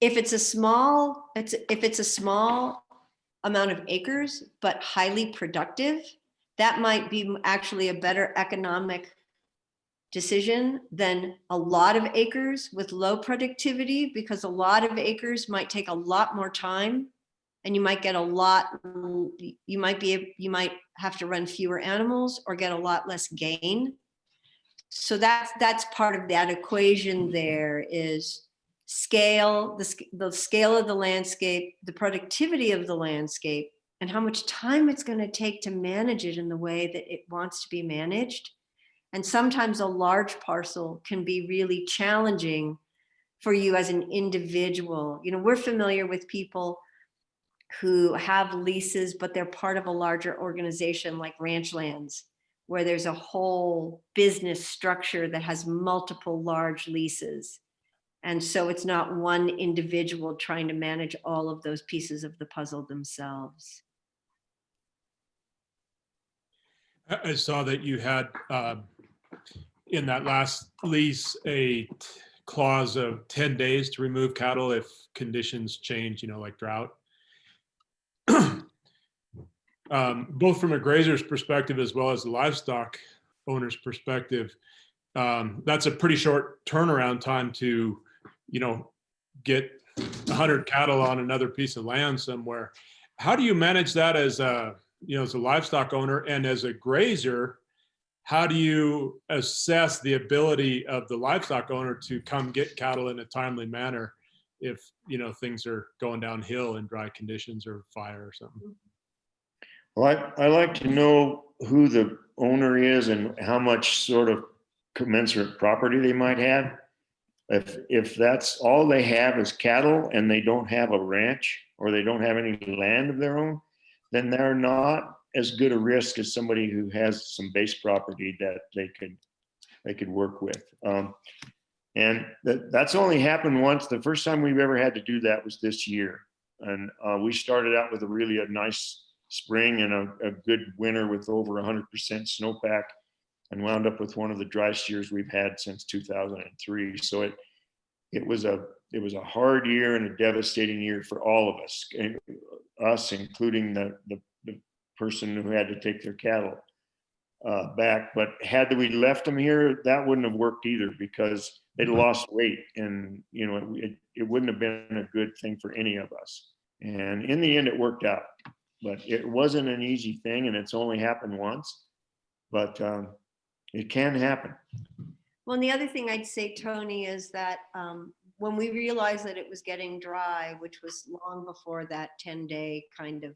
if it's a small amount of acres, but highly productive, that might be actually a better economic decision than a lot of acres with low productivity, because a lot of acres might take a lot more time and you might get you might have to run fewer animals or get a lot less gain. So that's part of that equation. There is scale, the scale of the landscape, the productivity of the landscape, and how much time it's going to take to manage it in the way that it wants to be managed. And sometimes a large parcel can be really challenging for you as an individual. We're familiar with people who have leases, but they're part of a larger organization like ranch lands, where there's a whole business structure that has multiple large leases. And so it's not one individual trying to manage all of those pieces of the puzzle themselves. I saw that you had in that last lease a clause of 10 days to remove cattle if conditions change, like drought. Both from a grazer's perspective as well as the livestock owner's perspective, that's a pretty short turnaround time to, get 100 cattle on another piece of land somewhere. How do you manage that as a livestock owner, and as a grazer? How do you assess the ability of the livestock owner to come get cattle in a timely manner if, things are going downhill in dry conditions or fire or something. Well, I like to know who the owner is and how much sort of commensurate property they might have. If that's all they have is cattle and they don't have a ranch or they don't have any land of their own, then they're not as good a risk as somebody who has some base property that they could work with. And that's only happened once. The first time we've ever had to do that was this year. And we started out with a nice spring and a good winter with over 100% snowpack, and wound up with one of the driest years we've had since 2003. So it was a hard year and a devastating year for all of us, including the person who had to take their cattle back. But had we left them here, that wouldn't have worked either, because they'd lost weight, and it wouldn't have been a good thing for any of us. And in the end, it worked out, but it wasn't an easy thing, and it's only happened once, but it can happen. Well, and the other thing I'd say, Tony, is that when we realized that it was getting dry, which was long before that 10-day kind of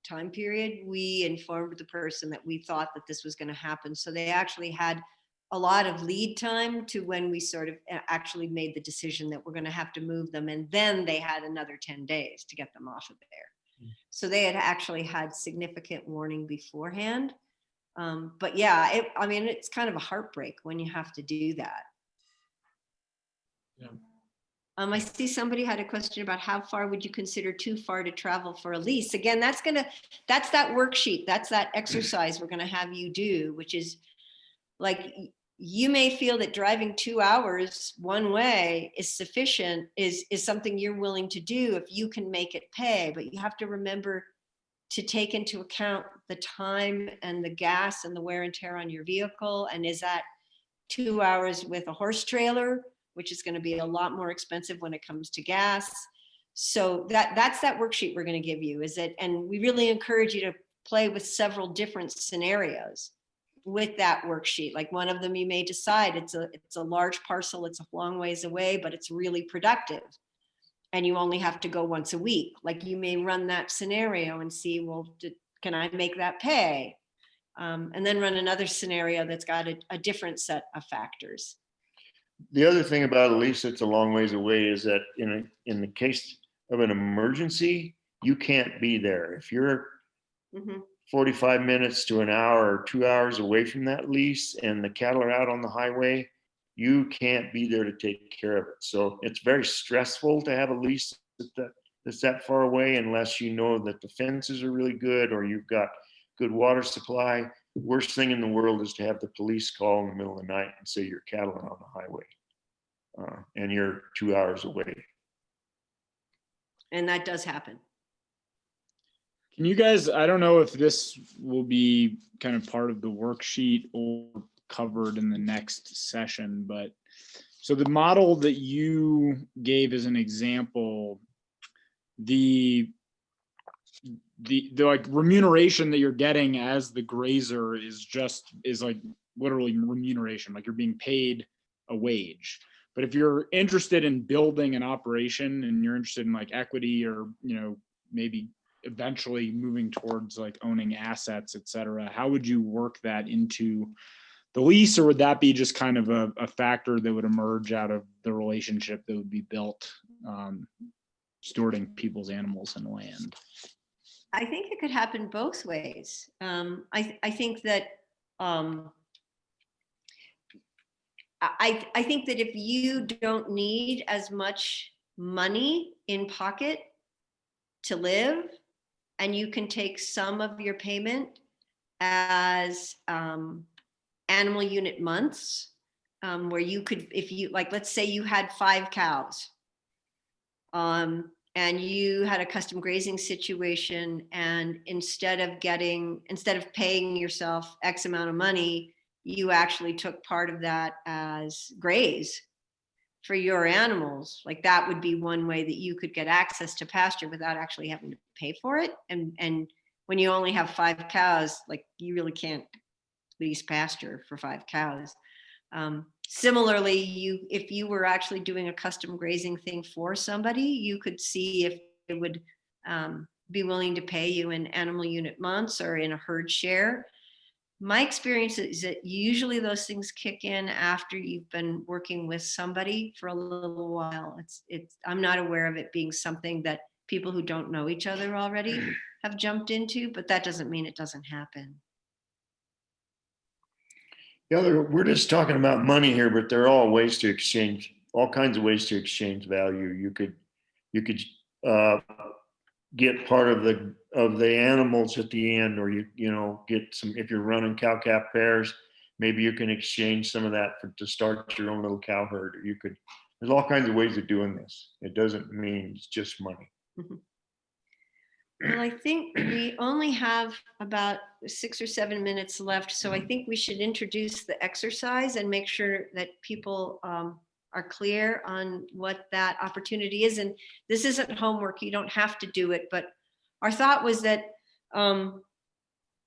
time period, we informed the person that we thought that this was going to happen. So they actually had a lot of lead time to when we sort of actually made the decision that we're going to have to move them. And then they had another 10 days to get them off of there. So they had actually had significant warning beforehand. But yeah, it's kind of a heartbreak when you have to do that. Yeah. I see somebody had a question about how far would you consider too far to travel for a lease? Again, that's that worksheet. That's that exercise we're going to have you do, which is like, you may feel that driving 2 hours one way is sufficient, is something you're willing to do if you can make it pay, but you have to remember to take into account the time and the gas and the wear and tear on your vehicle. And is that 2 hours with a horse trailer, which is going to be a lot more expensive when it comes to gas. So that's that worksheet we're going to give you, and we really encourage you to play with several different scenarios with that worksheet. Like, one of them you may decide it's a large parcel, it's a long ways away, but it's really productive, and you only have to go once a week. Like, you may run that scenario and see, well, can I make that pay? And then run another scenario that's got a different set of factors. The other thing about a lease that's a long ways away is that in the case of an emergency, you can't be there. If you're 45 minutes to an hour or 2 hours away from that lease and the cattle are out on the highway, you can't be there to take care of it. So it's very stressful to have a lease that's that far away, unless you know that the fences are really good or you've got good water supply. The worst thing in the world is to have the police call in the middle of the night and say your cattle are on the highway and you're 2 hours away. And that does happen. Can you guys, I don't know if this will be kind of part of the worksheet or covered in the next session, but so the model that you gave as an example, the like remuneration that you're getting as the grazer is like literally remuneration, like you're being paid a wage. But if you're interested in building an operation and you're interested in like equity or, maybe eventually moving towards like owning assets, et cetera, how would you work that into the lease? Or would that be just kind of a factor that would emerge out of the relationship that would be built stewarding people's animals and land? I think it could happen both ways. I think that I think that if you don't need as much money in pocket to live, and you can take some of your payment as animal unit months, where you could, if you like, let's say you had 5 cows, and you had a custom grazing situation, and instead of paying yourself X amount of money, you actually took part of that as graze for your animals. Like, that would be one way that you could get access to pasture without actually having to pay for it. And when you only have 5 cows, like, you really can't lease pasture for 5 cows. Similarly, if you were actually doing a custom grazing thing for somebody, you could see if they would be willing to pay you in animal unit months or in a herd share. My experience is that usually those things kick in after you've been working with somebody for a little while. I'm not aware of it being something that people who don't know each other already have jumped into, but that doesn't mean it doesn't happen. Yeah, we're just talking about money here, but there are all ways to exchange, all kinds of ways to exchange value. You could get part of the animals at the end, or you know, get some, if you're running cow-calf pairs, maybe you can exchange some of that to start your own little cow herd. Or there's all kinds of ways of doing this. It doesn't mean it's just money. Well, I think we only have about 6 or 7 minutes left, so I think we should introduce the exercise and make sure that people are clear on what that opportunity is. And this isn't homework, you don't have to do it, but our thought was that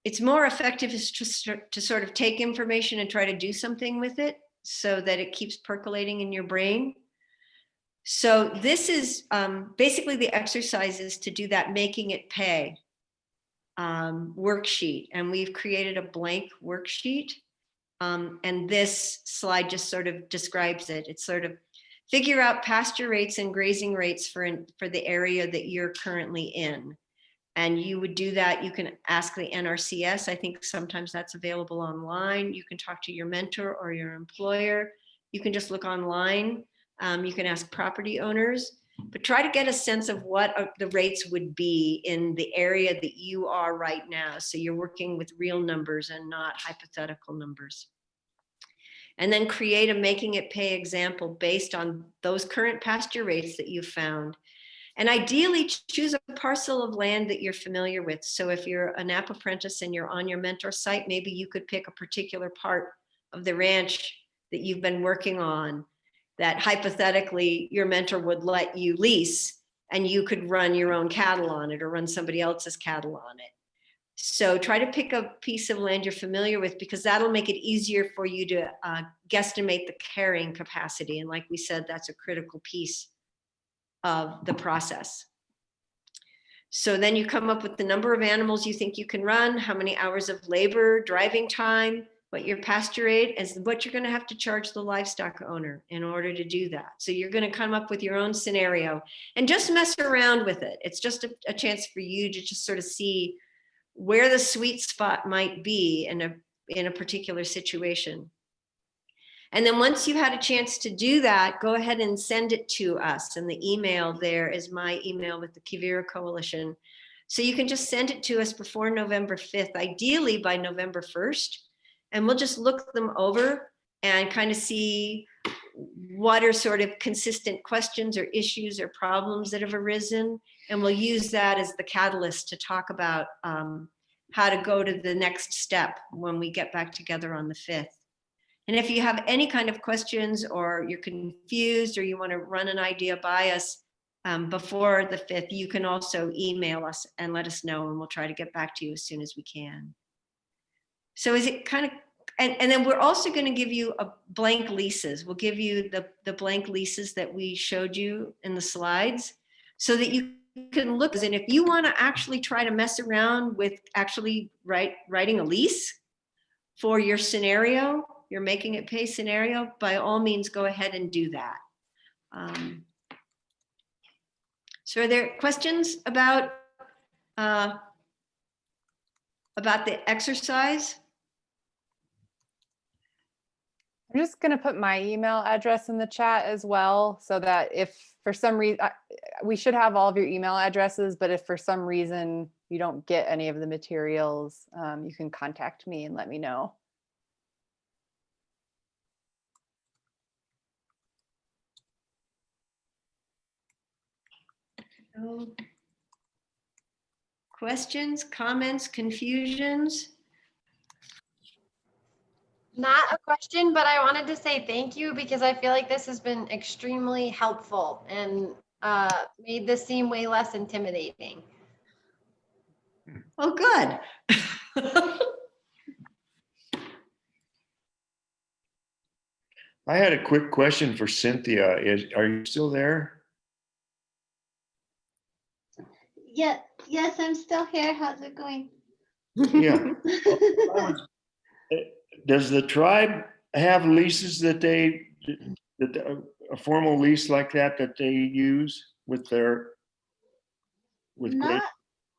it's more effective to sort of take information and try to do something with it so that it keeps percolating in your brain. So this is basically the exercise is to do that making it pay worksheet. And we've created a blank worksheet. And this slide just sort of describes it. It's sort of figure out pasture rates and grazing rates for the area that you're currently in. And you would do that. You can ask the NRCS. I think sometimes that's available online. You can talk to your mentor or your employer. You can just look online. You can ask property owners, but try to get a sense of what the rates would be in the area that you are right now. So you're working with real numbers and not hypothetical numbers. And then create a making it pay example based on those current pasture rates that you found. And ideally choose a parcel of land that you're familiar with. So if you're an app apprentice and you're on your mentor site, maybe you could pick a particular part of the ranch that you've been working on that hypothetically your mentor would let you lease, and you could run your own cattle on it or run somebody else's cattle on it. So try to pick a piece of land you're familiar with, because that'll make it easier for you to guesstimate the carrying capacity. And like we said, that's a critical piece of the process. So then you come up with the number of animals you think you can run, how many hours of labor, driving time, what your pasture rate is, what you're going to have to charge the livestock owner in order to do that. So you're going to come up with your own scenario and just mess around with it. It's just a chance for you to just sort of see where the sweet spot might be in a particular situation. And then once you had a chance to do that, go ahead and send it to us. And the email there is my email with the Quivira Coalition. So you can just send it to us before November 5th, ideally by November 1st. And we'll just look them over and kind of see what are sort of consistent questions or issues or problems that have arisen. And we'll use that as the catalyst to talk about how to go to the next step when we get back together on the 5th. And if you have any kind of questions or you're confused or you want to run an idea by us before the 5th, you can also email us and let us know, and we'll try to get back to you as soon as we can. So is it kind of, and then we're also going to give you a blank leases. We'll give you the blank leases that we showed you in the slides so that you can look. And if you want to actually try to mess around with actually writing a lease for your scenario, your making it pay scenario, by all means, go ahead and do that. So are there questions about the exercise? I'm just going to put my email address in the chat as well, so that if for some reason, we should have all of your email addresses, but if for some reason you don't get any of the materials, you can contact me and let me know. No. Questions, comments, confusions? Not a question, but I wanted to say thank you because I feel like this has been extremely helpful and made this seem way less intimidating. Oh, good. I had a quick question for Cynthia. Are you still there? Yeah, yes, I'm still here. How's it going? Yeah. Does the tribe have leases that a formal lease like that they use with Not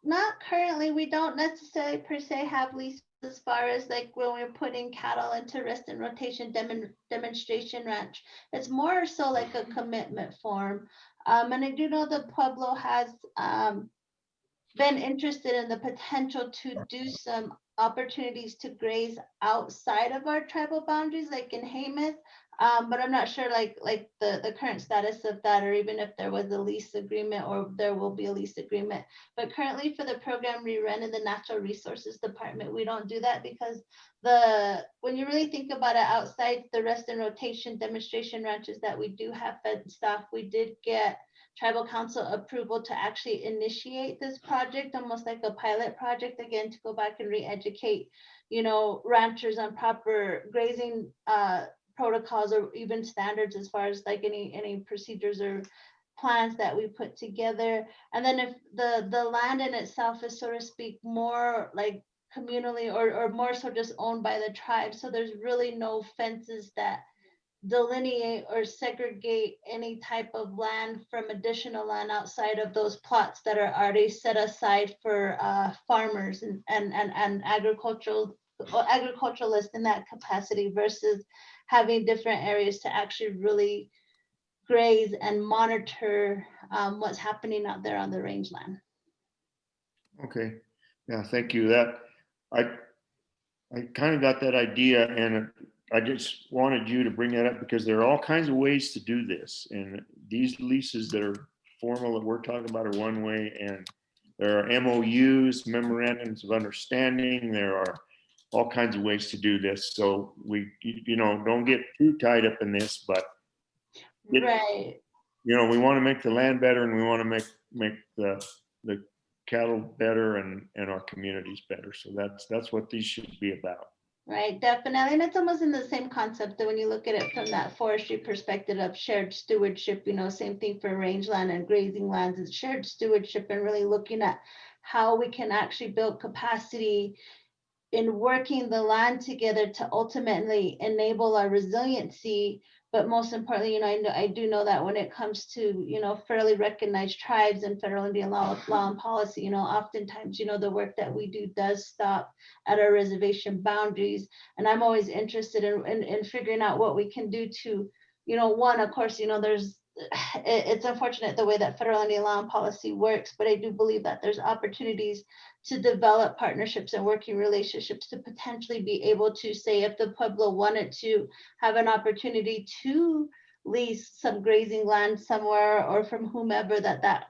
not currently. We don't necessarily per se have leases as far as like when we're putting cattle into rest and rotation demonstration ranch. It's more so like a commitment form. And I do know the Pueblo has been interested in the potential to do some opportunities to graze outside of our tribal boundaries, like in Hamath. But I'm not sure like the current status of that, or even if there was a lease agreement or there will be a lease agreement. But currently for the program we run in the Natural Resources Department, we don't do that because when you really think about it, outside the rest and rotation demonstration ranches that we do have fed staff, we did get tribal council approval to actually initiate this project, almost like a pilot project, again, to go back and re-educate, ranchers on proper grazing protocols or even standards as far as like any procedures or plans that we put together. And then if the land in itself is, so to speak, more like communally or more so just owned by the tribe, so there's really no fences that delineate or segregate any type of land from additional land outside of those plots that are already set aside for farmers and agriculturalists in that capacity, versus having different areas to actually really graze and monitor what's happening out there on the rangeland. Okay, yeah, thank you. I kind of got that idea, and I just wanted you to bring that up because there are all kinds of ways to do this. And these leases that are formal that we're talking about are one way, and there are MOUs, memorandums of understanding. There are all kinds of ways to do this. So we, don't get too tied up in this, but Right. we want to make the land better, and we want to make the cattle better and our communities better. So that's what these should be about. Right, definitely. And it's almost in the same concept that when you look at it from that forestry perspective of shared stewardship, same thing for rangeland and grazing lands, is shared stewardship, and really looking at how we can actually build capacity in working the land together to ultimately enable our resiliency. But most importantly, I do know that when it comes to, federally recognized tribes and federal Indian law and policy, oftentimes, the work that we do does stop at our reservation boundaries. And I'm always interested in figuring out what we can do to, one, of course, it's unfortunate the way that federal Indian law and policy works, but I do believe that there's opportunities to develop partnerships and working relationships to potentially be able to say, if the Pueblo wanted to have an opportunity to lease some grazing land somewhere, or from whomever, that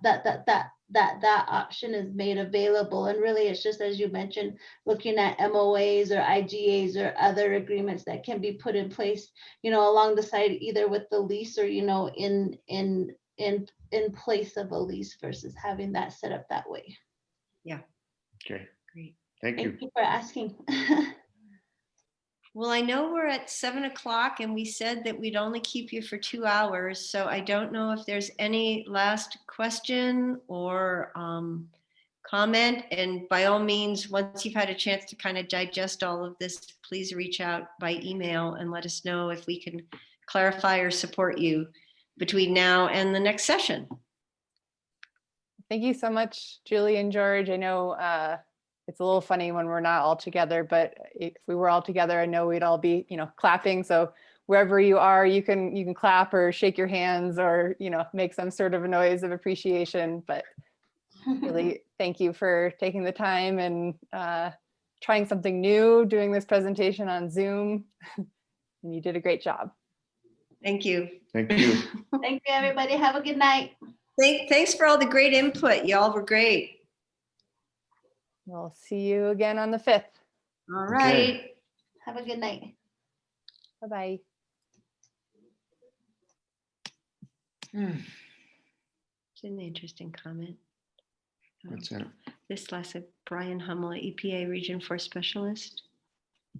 option is made available. And really, it's just, as you mentioned, looking at MOAs or IGAs or other agreements that can be put in place, along the side, either with the lease or, in place of a lease, versus having that set up that way. Yeah. Okay. Great. Thank you. Thank you for asking. Well, I know we're at 7:00 and we said that we'd only keep you for 2 hours. So I don't know if there's any last question or comment. And by all means, once you've had a chance to kind of digest all of this, please reach out by email and let us know if we can clarify or support you between now and the next session. Thank you so much, Julie and George. I know it's a little funny when we're not all together, but if we were all together, I know we'd all be, clapping. So wherever you are, you can clap or shake your hands or, make some sort of a noise of appreciation. But really, thank you for taking the time and trying something new, doing this presentation on Zoom. And you did a great job. Thank you. Thank you. Thank you, everybody. Have a good night. Thanks for all the great input. Y'all were great. We'll see you again on the 5th. All right. Have a good night. Bye-bye. It's an interesting comment. What's that? This last, Brian Hummel, EPA Region 4 Specialist.